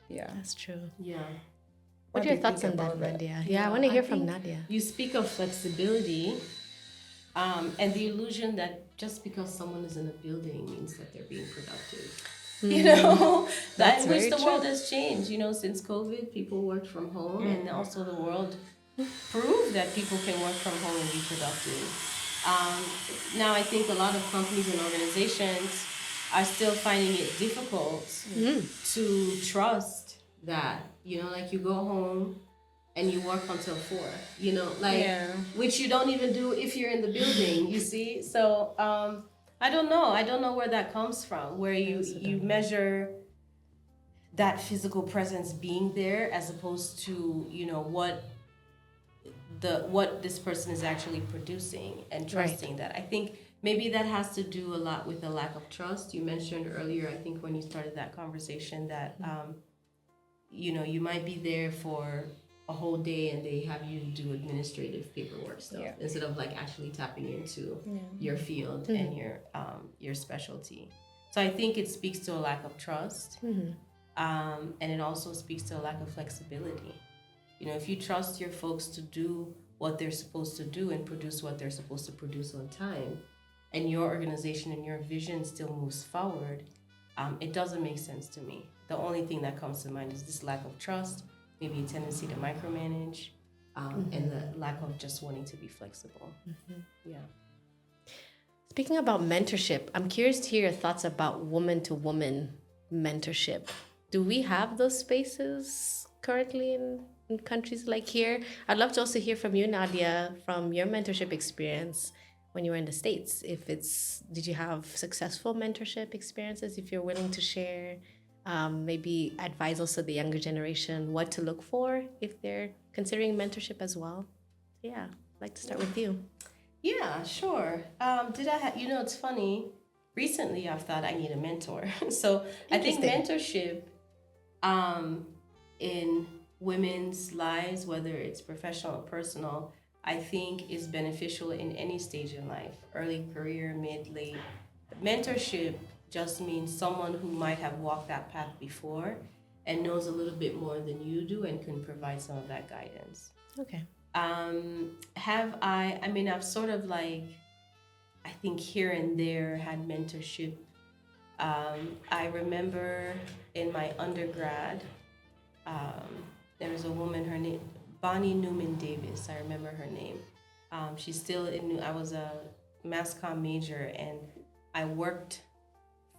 That's true. Yeah. What What are do your you thoughts think on that, about that? Nadia? Yeah, I want to hear from think Nadia. You speak of flexibility, and the illusion that just because someone is in a building means that they're being productive. You know, That's that which very the true. world has changed. You know, since COVID, people worked from home, and also the world proved that people can work from home and be productive. Now, I think a lot of companies and organizations are still finding it difficult to trust that. You know, like you go home and you work until 4. You know, like which you don't even do if you're in the building. You see, so I don't know. I don't know where that comes from. Where you measure that physical presence being there as opposed to what this person is actually producing and trusting that. I think maybe that has to do a lot with the lack of trust. You mentioned earlier, I think when you started that conversation, that you might be there for a whole day and they have you do administrative paperwork stuff instead of like actually tapping into your field and your specialty. So I think it speaks to a lack of trust, and it also speaks to a lack of flexibility. If you trust your folks to do what they're supposed to do and produce what they're supposed to produce on time, and your organization and your vision still moves forward, it doesn't make sense to me. The only thing that comes to mind is this lack of trust, maybe a tendency to micromanage, and the lack of just wanting to be flexible. Yeah. Speaking about mentorship, I'm curious to hear your thoughts about woman-to-woman mentorship. Do we have those spaces currently in countries like here? I'd love to also hear from you, Nadia, from your mentorship experience when you were in the States. Did you have successful mentorship experiences? If you're willing to share, maybe advise also the younger generation what to look for if they're considering mentorship as well. Yeah, I'd like to start with you. Yeah, sure. It's funny. Recently, I've thought I need a mentor. So I think mentorship in women's lives, whether it's professional or personal, I think is beneficial in any stage in life, early career, mid, late. Mentorship just means someone who might have walked that path before and knows a little bit more than you do and can provide some of that guidance. Okay. I've sort of like, I think here and there had mentorship. I remember in my undergrad, there was a woman, her name, Bonnie Newman Davis. I remember her name. She's still I was a mass comm major and I worked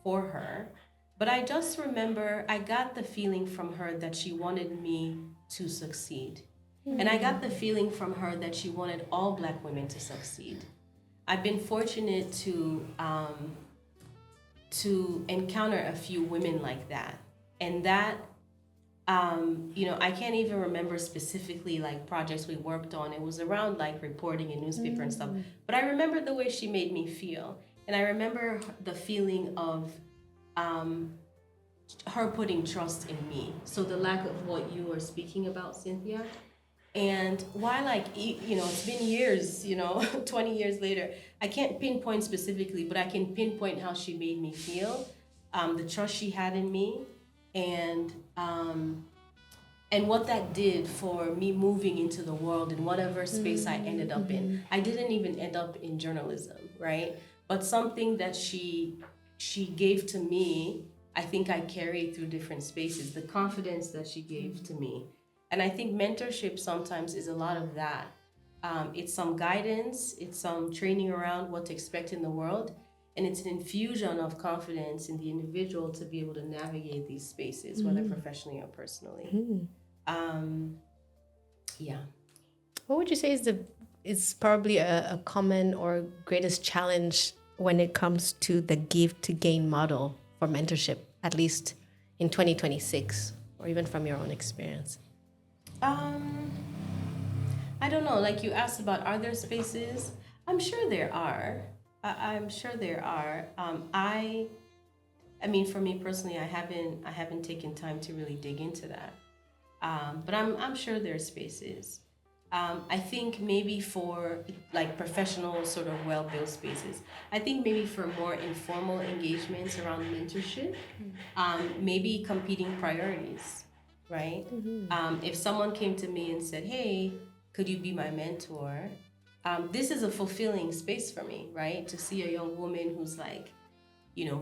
for her. But I just remember I got the feeling from her that she wanted me to succeed. And I got the feeling from her that she wanted all Black women to succeed. I've been fortunate to encounter a few women like that. And that, I can't even remember specifically like projects we worked on. It was around like reporting in newspaper and stuff. But I remember the way she made me feel. And I remember the feeling of her putting trust in me. So the lack of what you were speaking about, Cynthia. And why, it's been years, 20 years later, I can't pinpoint specifically, but I can pinpoint how she made me feel, the trust she had in me, and what that did for me moving into the world in whatever space I ended up in. I didn't even end up in journalism, right? But something that she gave to me, I think I carried through different spaces, the confidence that she gave to me. And I think mentorship sometimes is a lot of that. It's some guidance, it's some training around what to expect in the world, and it's an infusion of confidence in the individual to be able to navigate these spaces, whether professionally or personally. Yeah. What would you say is probably a common or greatest challenge when it comes to the give to gain model for mentorship, at least in 2026, or even from your own experience? I don't know. Like you asked about, are there spaces? I'm sure there are. I'm sure there are. For me personally, I haven't taken time to really dig into that. But I'm sure there are spaces. I think maybe for like professional sort of well-built spaces. I think maybe for more informal engagements around mentorship, maybe competing priorities. Right? If someone came to me and said, hey, could you be my mentor? This is a fulfilling space for me, right? To see a young woman who's like,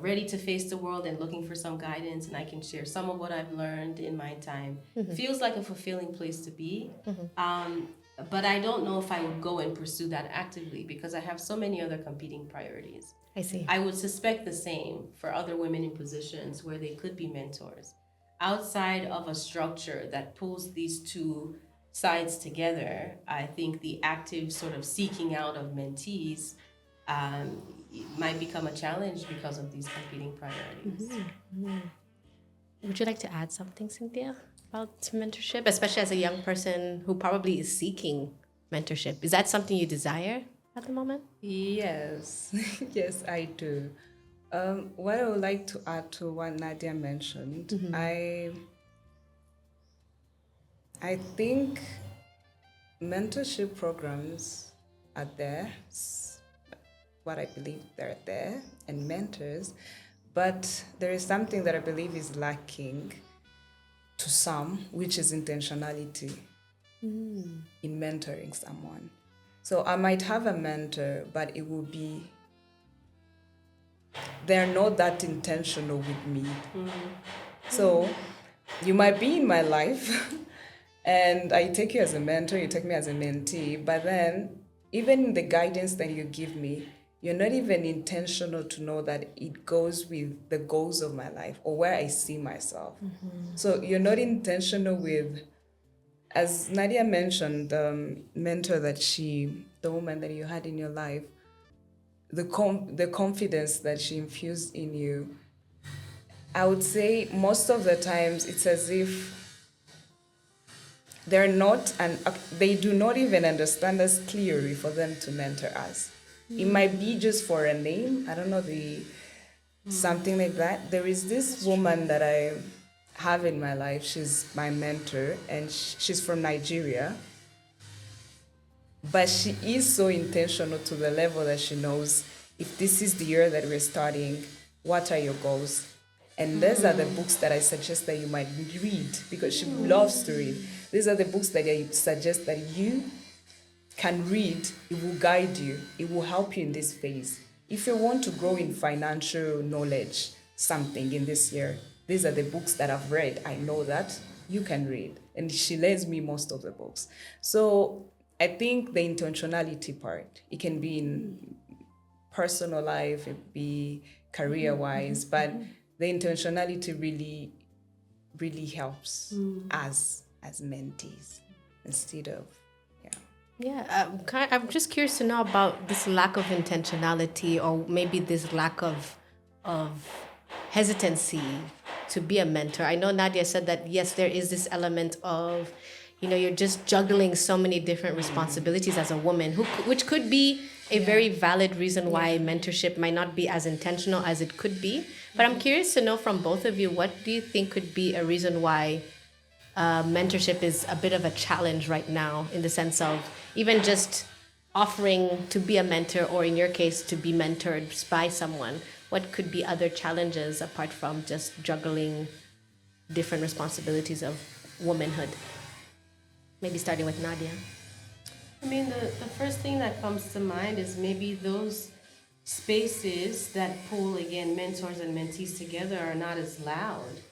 ready to face the world and looking for some guidance, and I can share some of what I've learned in my time. Feels like a fulfilling place to be. But I don't know if I would go and pursue that actively because I have so many other competing priorities. I see. I would suspect the same for other women in positions where they could be mentors. Outside of a structure that pulls these two sides together, I think the active sort of seeking out of mentees might become a challenge because of these competing priorities. Would you like to add something, Cynthia, about mentorship, especially as a young person who probably is seeking mentorship? Is that something you desire at the moment? Yes, yes, I do. What I would like to add to what Nadia mentioned, I think mentorship programs are there, what I believe they're there, and mentors, but there is something that I believe is lacking to some, which is intentionality in mentoring someone. So I might have a mentor, but it will be, they're not that intentional with me. So you might be in my life and I take you as a mentor, you take me as a mentee, but then even the guidance that you give me, you're not even intentional to know that it goes with the goals of my life or where I see myself. So you're not intentional with, as Nadia mentioned, the mentor the woman that you had in your life, the confidence that she infused in you. I would say most of the times it's as if they do not even understand us clearly for them to mentor us. It might be just for a name, I don't know, something like that. There is this woman that have in my life, she's my mentor, and she's from Nigeria. But she is so intentional to the level that she knows if this is the year that we're starting, what are your goals? And these are the books that I suggest that you might read because she loves to read. These are the books that I suggest that you can read. It will guide you. It will help you in this phase. If you want to grow in financial knowledge, something in this year, these are the books that I've read. I know that you can read. And she lends me most of the books. So I think the intentionality part, it can be in personal life, it be career-wise, but the intentionality really, really helps us as mentees instead of, Yeah, I'm just curious to know about this lack of intentionality, or maybe this lack of hesitancy to be a mentor. I know Nadia said that yes, there is this element of, you're just juggling so many different responsibilities as a woman, which could be a very valid reason why mentorship might not be as intentional as it could be. But I'm curious to know from both of you, what do you think could be a reason why mentorship is a bit of a challenge right now, in the sense of even just offering to be a mentor, or in your case, to be mentored by someone? What could be other challenges apart from just juggling different responsibilities of womanhood? Maybe starting with Nadia. I mean, the first thing that comes to mind is maybe those spaces that pull, again, mentors and mentees together are not as loud.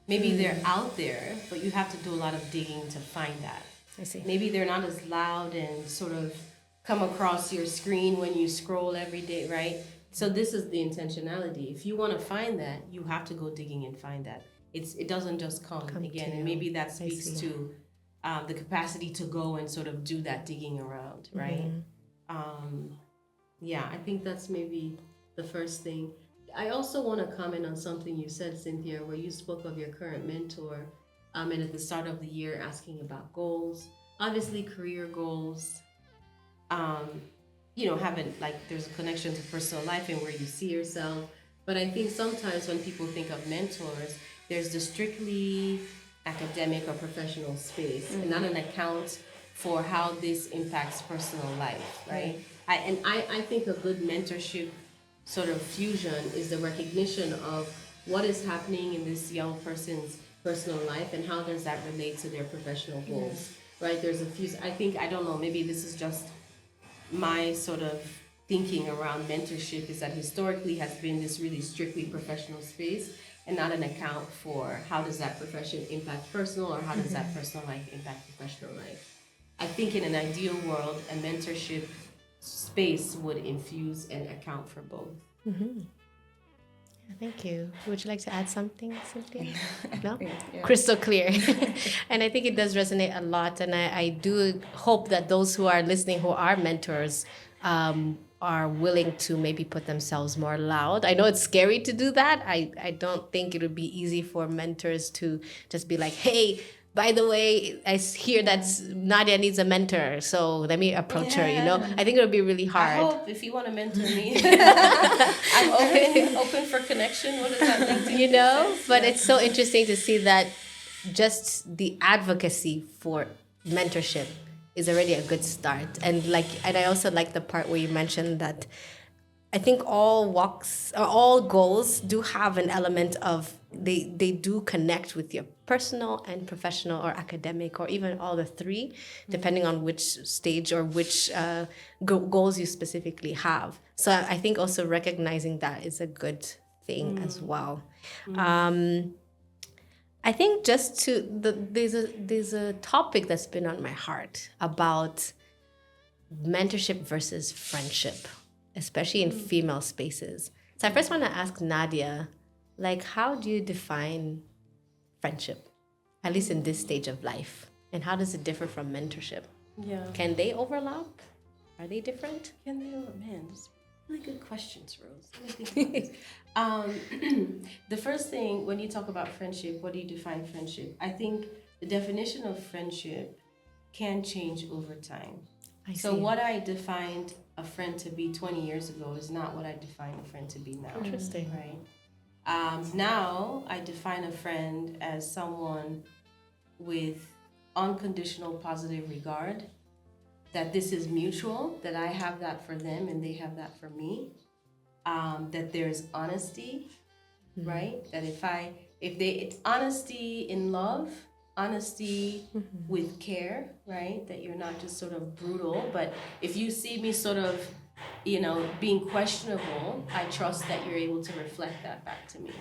Maybe they're out there, but you have to do a lot of digging to find that. I see. Maybe they're not as loud and sort of come across your screen when you scroll every day, right? So this is the intentionality. If you want to find that, you have to go digging and find that. It doesn't just come again, and maybe that speaks to the capacity to go and sort of do that digging around, right? Yeah, I think that's maybe the first thing. I also want to comment on something you said, Cynthia, where you spoke of your current mentor, and at the start of the year asking about goals. Obviously, career goals, haven't, like, there's a connection to personal life and where you see yourself. But I think sometimes when people think of mentors, there's the strictly academic or professional space, and not an account for how this impacts personal life, right? I think a good mentorship sort of fusion is the recognition of what is happening in this young person's personal life and how does that relate to their professional goals, right? There's a few, I don't know, maybe this is just my sort of thinking around mentorship, is that historically has been this really strictly professional space and not an account for how does that profession impact personal, or how does that personal life impact professional life. I think in an ideal world, a mentorship space would infuse and account for both. Thank you. Would you like to add something, Cynthia? No? Crystal clear. And I think it does resonate a lot. And I do hope that those who are listening, who are mentors, are willing to maybe put themselves more loud. I know it's scary to do that. I don't think it would be easy for mentors to just be like, hey, by the way, I hear that Nadia needs a mentor, so let me approach her, I think it would be really hard. I hope, if you want to mentor me, I'm open for connection. What does that mean? But it's so interesting to see that just the advocacy for mentorship is already a good start. And I also like the part where you mentioned that I think all walks or all goals do have an element of they do connect with your personal and professional or academic, or even all the three, depending on which stage or which goals you specifically have. So I think also recognizing that is a good thing as well. I think just there's a topic that's been on my heart about mentorship versus friendship, especially in female spaces. So I first want to ask Nadia, how do you define friendship, at least in this stage of life? And how does it differ from mentorship? Yeah. Can they overlap? Are they different? Can they overlap? Man, those are really good questions, Rose. Let me think about this. The first thing, when you talk about friendship, what do you define friendship? I think the definition of friendship can change over time. So what I defined a friend to be 20 years ago is not what I define a friend to be now. Interesting. Right? Now I define a friend as someone with unconditional positive regard, that this is mutual, that I have that for them and they have that for me, that there's honesty, right? That it's honesty in love, honesty with care, right? That you're not just sort of brutal, but if you see me sort of, being questionable, I trust that you're able to reflect that back to me.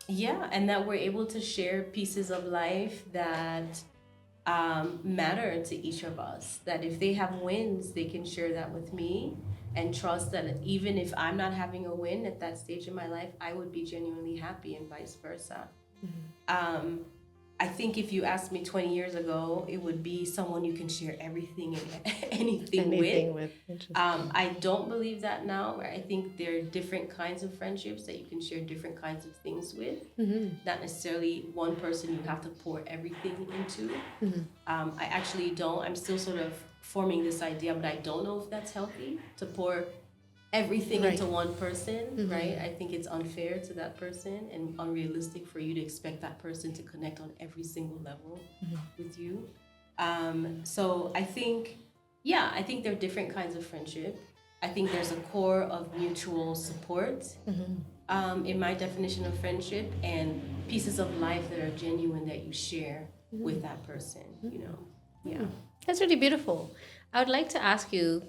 Yeah, and that we're able to share pieces of life that matter to each of us. That if they have wins, they can share that with me, and trust that even if I'm not having a win at that stage in my life, I would be genuinely happy, and vice versa. I think if you asked me 20 years ago, it would be someone you can share everything and anything with. Interesting. I don't believe that now. I think there are different kinds of friendships that you can share different kinds of things with. Not necessarily one person you have to pour everything into. I actually don't. I'm still sort of forming this idea, but I don't know if that's healthy to pour everything into one person, right? I think it's unfair to that person and unrealistic for you to expect that person to connect on every single level with you. So I think there are different kinds of friendship. I think there's a core of mutual support in my definition of friendship, and pieces of life that are genuine that you share with that person, Yeah. That's really beautiful. I would like to ask you,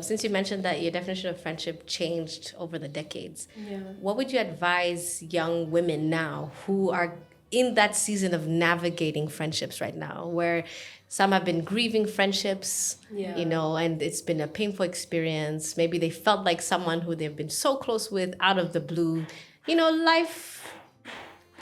since you mentioned that your definition of friendship changed over the decades, what would you advise young women now who are in that season of navigating friendships right now, where some have been grieving friendships, and it's been a painful experience. Maybe they felt like someone who they've been so close with out of the blue. Life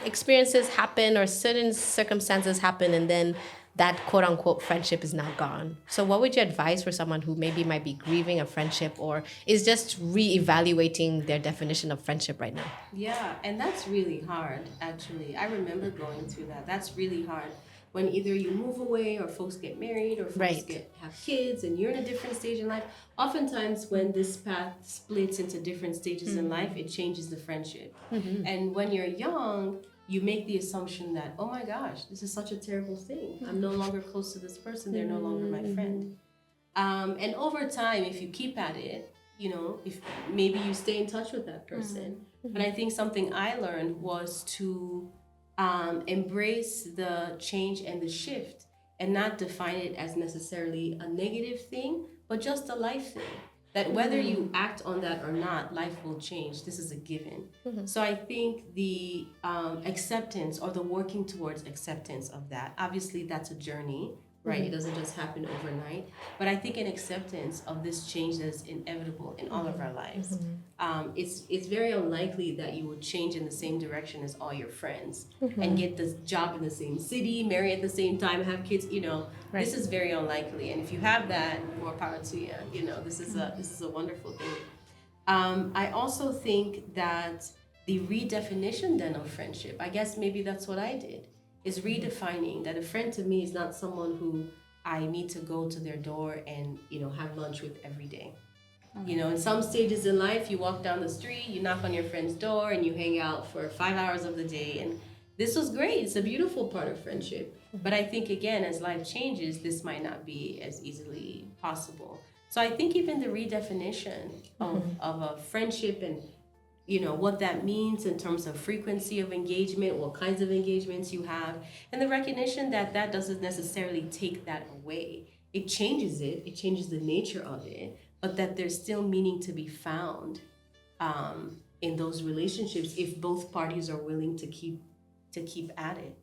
experiences happen or certain circumstances happen, and then that quote unquote friendship is now gone. So what would you advise for someone who maybe might be grieving a friendship or is just reevaluating their definition of friendship right now? Yeah, and that's really hard, actually. I remember going through that. That's really hard. When either you move away or folks get married or folks have kids and you're in a different stage in life. Oftentimes when this path splits into different stages in life, it changes the friendship. And when you're young, you make the assumption that, oh my gosh, this is such a terrible thing. I'm no longer close to this person. They're no longer my friend. And over time, if you keep at it, if maybe you stay in touch with that person. But I think something I learned was to embrace the change and the shift and not define it as necessarily a negative thing, but just a life thing. That whether you act on that or not, life will change. This is a given. So I think the acceptance or the working towards acceptance of that, obviously that's a journey, right? It doesn't just happen overnight. But I think an acceptance of this change that is inevitable in all of our lives. It's very unlikely that you would change in the same direction as all your friends and get the job in the same city, marry at the same time, have kids, This is very unlikely. And if you have that, more power to you. This is a wonderful thing. I also think that the redefinition then of friendship, I guess maybe that's what I did, is redefining that a friend to me is not someone who I need to go to their door and, have lunch with every day. In some stages in life, you walk down the street, you knock on your friend's door, and you hang out for 5 hours of the day. And this was great. It's a beautiful part of friendship. But I think, again, as life changes, this might not be as easily possible. So I think even the redefinition of a friendship and, what that means in terms of frequency of engagement, what kinds of engagements you have, and the recognition that that doesn't necessarily take that away. It changes it. It changes the nature of it. But that there's still meaning to be found in those relationships if both parties are willing to keep at it.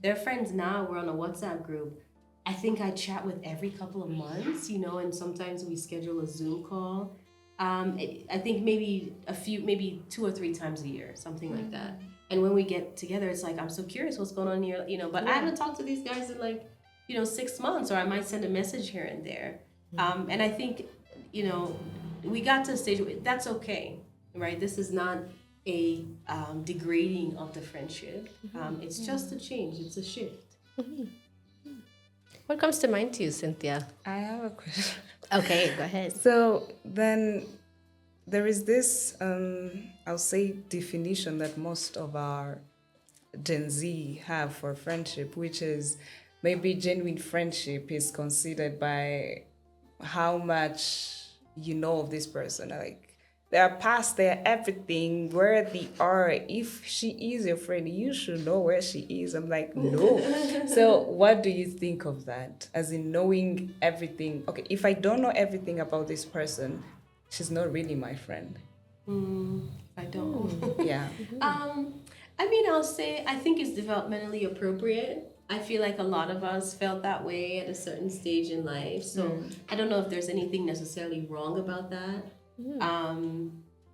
They're friends now. We're on a WhatsApp group. I think I chat with every couple of months, and sometimes we schedule a Zoom call. I think maybe 2 or 3 times a year, something like that. And when we get together, it's like, I'm so curious what's going on here, but I haven't talked to these guys in 6 months, or I might send a message here and there. And I think, we got to a stage where that's okay, right? This is not a degrading of the friendship. It's just a change. It's a shift. What comes to mind to you, Cynthia? I have a question. Okay, go ahead. So then there is this, I'll say, definition that most of our Gen Z have for friendship, which is maybe genuine friendship is considered by how much you know of this person. Like their past, their everything, where they are. If she is your friend, you should know where she is. I'm like, no. So what do you think of that? As in knowing everything. Okay, if I don't know everything about this person, she's not really my friend. I don't. Yeah. I mean, I'll say I think it's developmentally appropriate. I feel like a lot of us felt that way at a certain stage in life. So I don't know if there's anything necessarily wrong about that.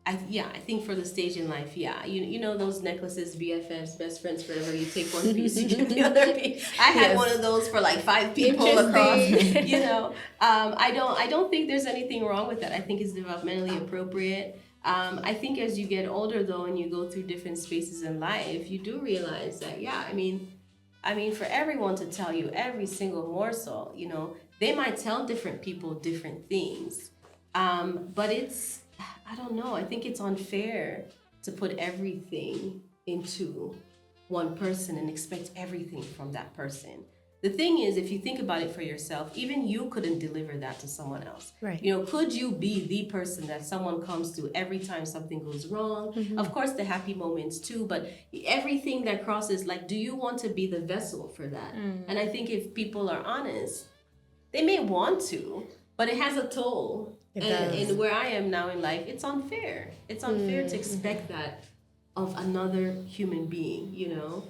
I think for the stage in life, you know those necklaces, BFFs, best friends forever. You take one piece, you give the other piece. I had one of those for like 5 people across. You know, I don't think there's anything wrong with that. I think it's developmentally appropriate. I think as you get older though, and you go through different spaces in life, you do realize that I mean, for everyone to tell you every single morsel, you know, they might tell different people different things. But I don't know, I think it's unfair to put everything into one person and expect everything from that person. The thing is, if you think about it for yourself, even you couldn't deliver that to someone else. Right. You know, could you be the person that someone comes to every time something goes wrong? Of course, the happy moments too, but everything that crosses, like, do you want to be the vessel for that? And I think if people are honest, they may want to, but it has a toll. And where I am now in life, it's unfair. It's unfair to expect that of another human being, you know?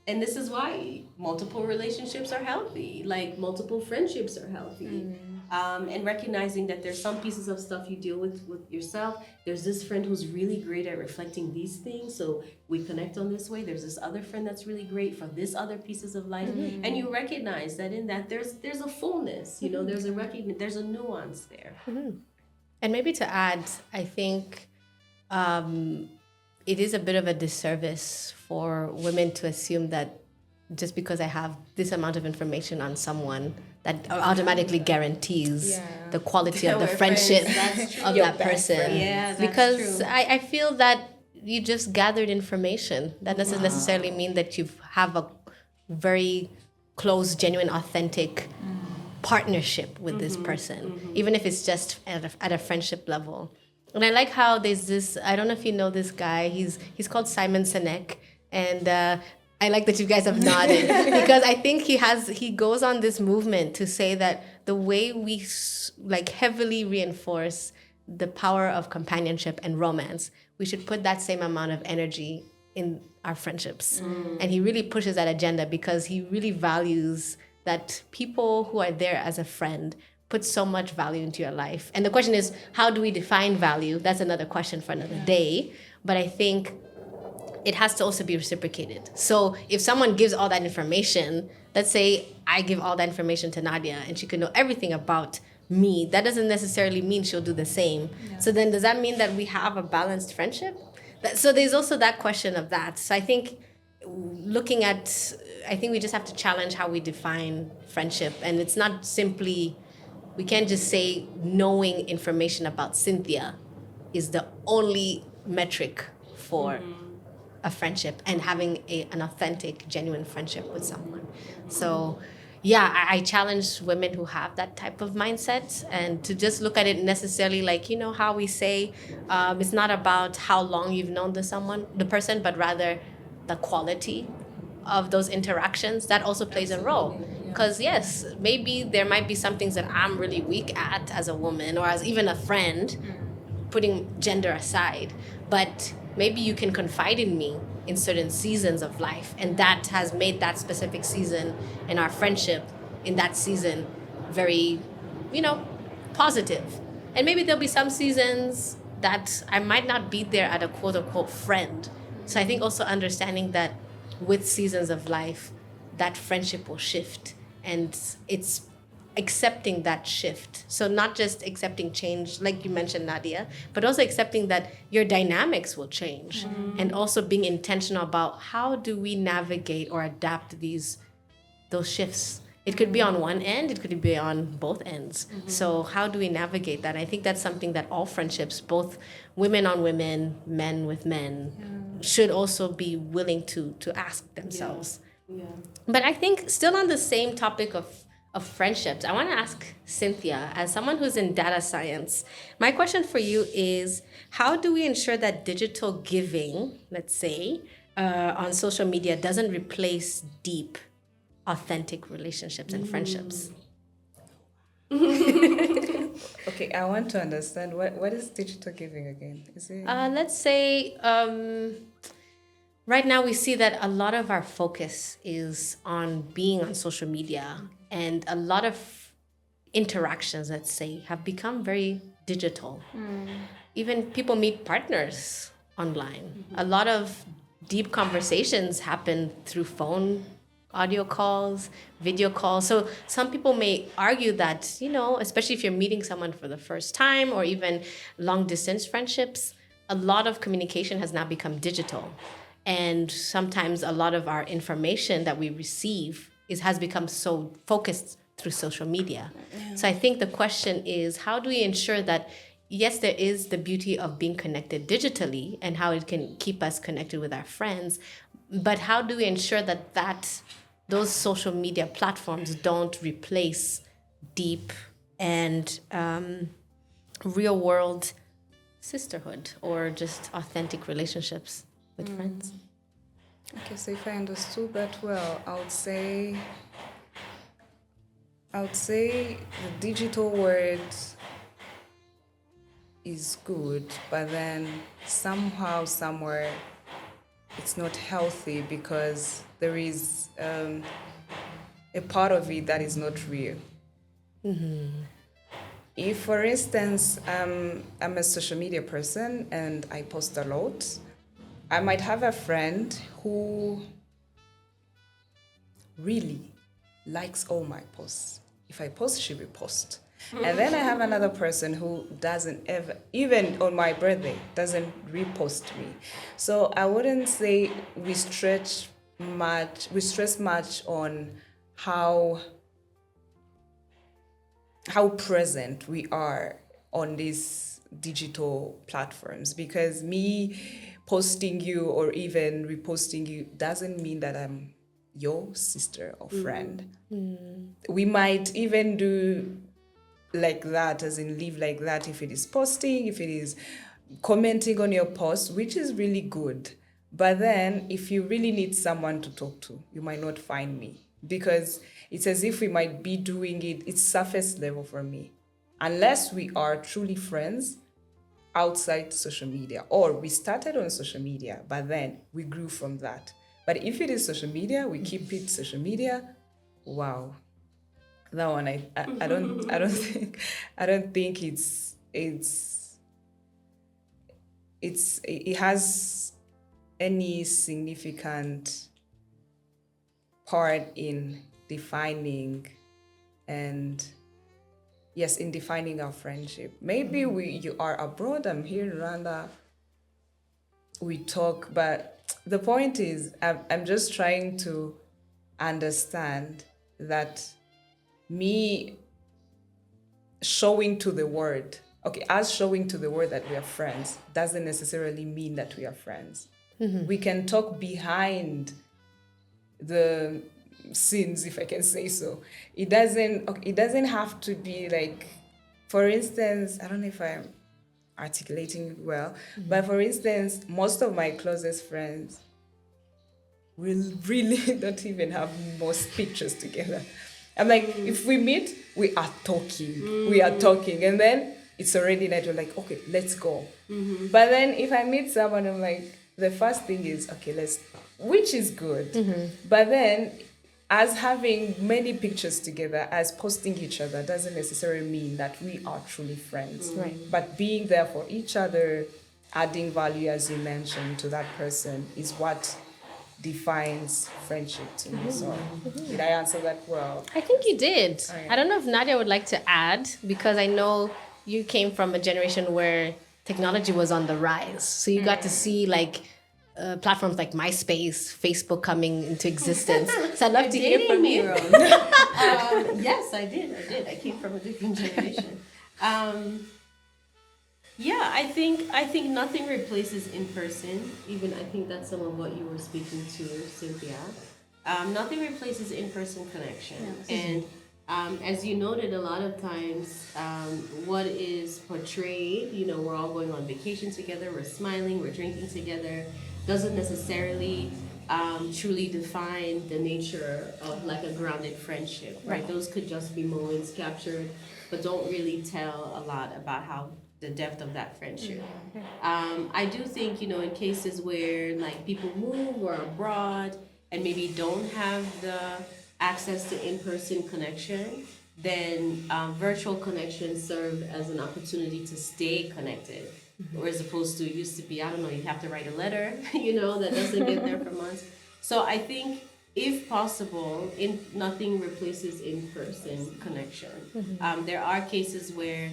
And this is why multiple relationships are healthy, like multiple friendships are healthy. And recognizing that there's some pieces of stuff you deal with yourself. There's this friend who's really great at reflecting these things, so we connect on this way. There's this other friend that's really great for this other pieces of life. And you recognize that in that there's a fullness, you know, there's a nuance there. And maybe to add, I think it is a bit of a disservice for women to assume that just because I have this amount of information on someone, that automatically guarantees the quality of the friendship of that person. Yeah, that's because true. I feel that you just gathered information. That doesn't necessarily mean that you have a very close, genuine, authentic partnership with this person, even if it's just at a friendship level. And I like how there's this, I don't know if you know this guy, he's called Simon Sinek, and I like that you guys have nodded because I think he goes on this movement to say that the way we like heavily reinforce the power of companionship and romance, we should put that same amount of energy in our friendships. And he really pushes that agenda because he really values that people who are there as a friend put so much value into your life. And the question is, how do we define value? That's another question for another day. But I think it has to also be reciprocated. So if someone gives all that information, let's say I give all that information to Nadia and she could know everything about me, that doesn't necessarily mean she'll do the same. So then does that mean that we have a balanced friendship? So there's also that question of that. So I think I think we just have to challenge how we define friendship. And it's not simply, we can't just say knowing information about Cynthia is the only metric for a friendship and having an authentic, genuine friendship with someone. So yeah, I challenge women who have that type of mindset and to just look at it necessarily like, you know, how we say it's not about how long you've known the person, but rather the quality of those interactions. That also plays a role. Because yes, maybe there might be some things that I'm really weak at as a woman or as even a friend, putting gender aside, but maybe you can confide in me in certain seasons of life, and that has made that specific season in our friendship in that season very, you know, positive. And maybe there'll be some seasons that I might not be there at a quote unquote friend. So I think also understanding that with seasons of life, that friendship will shift, and it's accepting that shift. So not just accepting change, like you mentioned, Nadia, but also accepting that your dynamics will change, and also being intentional about how do we navigate or adapt those shifts It could be on one end, it could be on both ends. So how do we navigate that? I think that's something that all friendships, both women on women, men with men, should also be willing to ask themselves. Yeah. But I think still on the same topic of friendships, I want to ask Cynthia, as someone who's in data science, my question for you is, how do we ensure that digital giving, let's say, on social media doesn't replace deep, authentic relationships and friendships? Okay, I want to understand what is digital giving again? Is it Let's say right now we see that a lot of our focus is on being on social media, and a lot of interactions, let's say, have become very digital. Even people meet partners online. A lot of deep conversations happen through phone, audio calls, video calls. So some people may argue that, especially if you're meeting someone for the first time, or even long distance friendships, a lot of communication has now become digital. And sometimes a lot of our information that we receive has become so focused through social media. So I think the question is, how do we ensure that, yes, there is the beauty of being connected digitally and how it can keep us connected with our friends, but how do we ensure that those social media platforms don't replace deep and real world sisterhood or just authentic relationships with friends? Okay, so if I understood that well, I would say the digital world is good, but then somehow, somewhere, it's not healthy because there is a part of it that is not real. If, for instance, I'm a social media person and I post a lot, I might have a friend who really likes all my posts. If I post, she will post. And then I have another person who doesn't ever, even on my birthday, doesn't repost me. So I wouldn't say we stress much on how present we are on these digital platforms, because me posting you or even reposting you doesn't mean that I'm your sister or friend. We might even do like that, as in live like that, if it is posting, if it is commenting on your post, which is really good. But then if you really need someone to talk to, you might not find me, because it's as if we might be doing it's surface level for me, unless we are truly friends outside social media, or we started on social media but then we grew from that. But if it is social media, we keep it social media. Wow, that one I don't think it has any significant part in defining in defining our friendship. Maybe you are abroad, I'm here in Rwanda, we talk, but the point is, I'm just trying to understand that me showing to the world, us showing to the world that we are friends doesn't necessarily mean that we are friends. We can talk behind the scenes, if I can say so. It doesn't have to be like, for instance, I don't know if I'm articulating it well, but for instance, most of my closest friends will really don't even have most pictures together. I'm like, if we meet, we are talking, and then it's already night. We're like, okay, let's go. But then if I meet someone, I'm like, the first thing is, okay, which is good. But then, as having many pictures together, as posting each other, doesn't necessarily mean that we are truly friends. Right. But being there for each other, adding value, as you mentioned, to that person is what defines friendship to me. So, did I answer that well? I think you did. Okay. I don't know if Nadia would like to add, because I know you came from a generation where technology was on the rise. So you got to see like platforms like MySpace, Facebook coming into existence. So I'd love to You're hear dating from me, you. Rose. Yes, I did. I came from a different generation. Yeah, I think nothing replaces in person. Even I think that's some of what you were speaking to, Cynthia. Nothing replaces in person connection, and as you noted, a lot of times, what is portrayed, we're all going on vacation together, we're smiling, we're drinking together, doesn't necessarily truly define the nature of like a grounded friendship, right? Those could just be moments captured, but don't really tell a lot about how the depth of that friendship. I do think, in cases where like people move or abroad and maybe don't have the access to in-person connection, then virtual connections serve as an opportunity to stay connected. Or as opposed to it used to be, I don't know, you have to write a letter, that doesn't get there for months. So I think if possible, nothing replaces in-person connection. There are cases where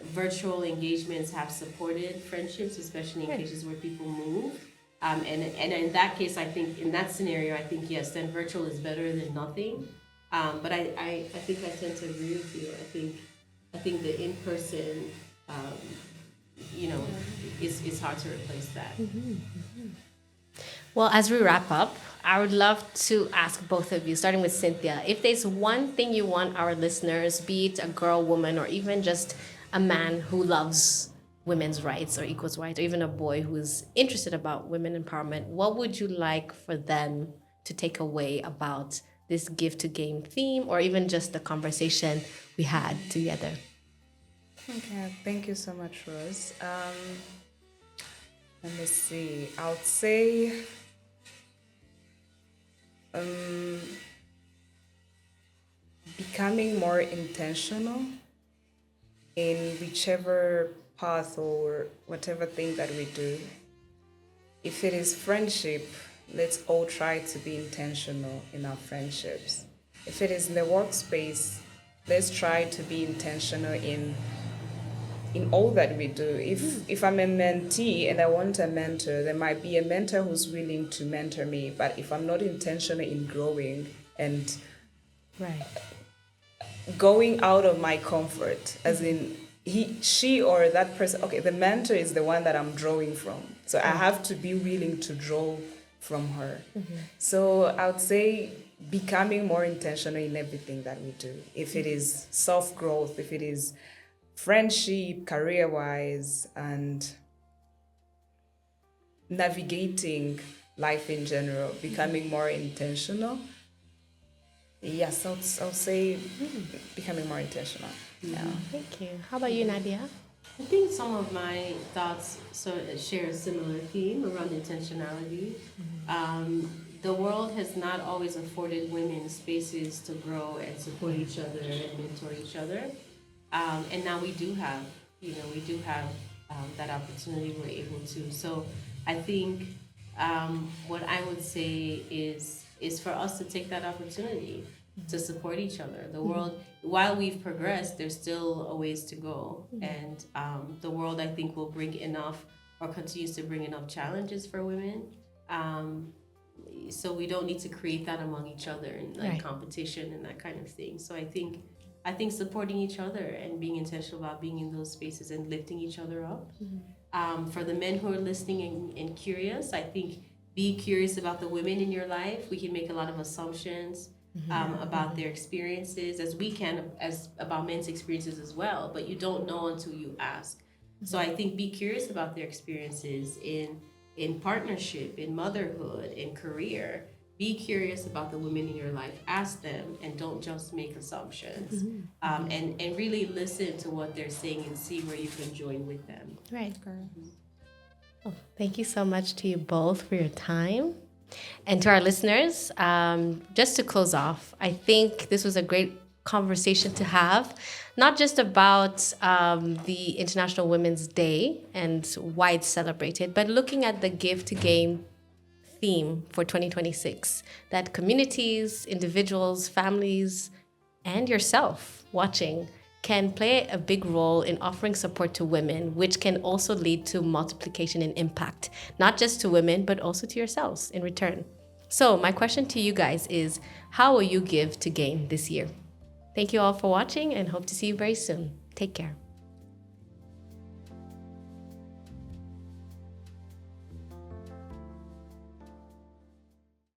virtual engagements have supported friendships, especially in cases where people move. And in that case, I think in that scenario, I think yes, then virtual is better than nothing. But I think I tend to agree with you. I think the in person, is hard to replace that. Well, as we wrap up, I would love to ask both of you, starting with Cynthia, if there's one thing you want our listeners, be it a girl, woman, or even just a man who loves women's rights or equals rights, or even a boy who is interested about women empowerment, what would you like for them to take away about this give to game theme, or even just the conversation we had together? Okay, thank you so much, Rose. Let me see. I would say becoming more intentional in whichever path or whatever thing that we do. If it is friendship, let's all try to be intentional in our friendships. If it is in the workspace, let's try to be intentional in all that we do. If I'm a mentee and I want a mentor, there might be a mentor who's willing to mentor me, but if I'm not intentional in growing and Right. going out of my comfort, as in she or that person, okay, the mentor is the one that I'm drawing from, so I have to be willing to draw from her. So I would say becoming more intentional in everything that we do. If it is self-growth, if it is friendship, career-wise, and navigating life in general, becoming more intentional. Yes, I'll say becoming more intentional. Yeah. Thank you. How about you, Nadia? I think some of my thoughts share a similar theme around intentionality. The world has not always afforded women spaces to grow and support each other and mentor each other. And now we do have, that opportunity. We're able to. So I think what I would say is for us to take that opportunity to support each other. The world, while we've progressed, there's still a ways to go. And the world, I think, will bring enough or continues to bring enough challenges for women. So we don't need to create that among each other and like competition and that kind of thing. So I think supporting each other and being intentional about being in those spaces and lifting each other up. For the men who are listening and curious, I think be curious about the women in your life. We can make a lot of assumptions about their experiences, as we can as about men's experiences as well, but you don't know until you ask. So I think be curious about their experiences in partnership, in motherhood, in career. Be curious about the women in your life. Ask them, and don't just make assumptions. And really listen to what they're saying and see where you can join with them. Right. Well, thank you so much to you both for your time. And to our listeners, just to close off, I think this was a great conversation to have, not just about the International Women's Day and why it's celebrated, but looking at the Give to Game theme for 2026, that communities, individuals, families, and yourself watching can play a big role in offering support to women, which can also lead to multiplication and impact, not just to women, but also to yourselves in return. So my question to you guys is, how will you give to gain this year? Thank you all for watching and hope to see you very soon. Take care.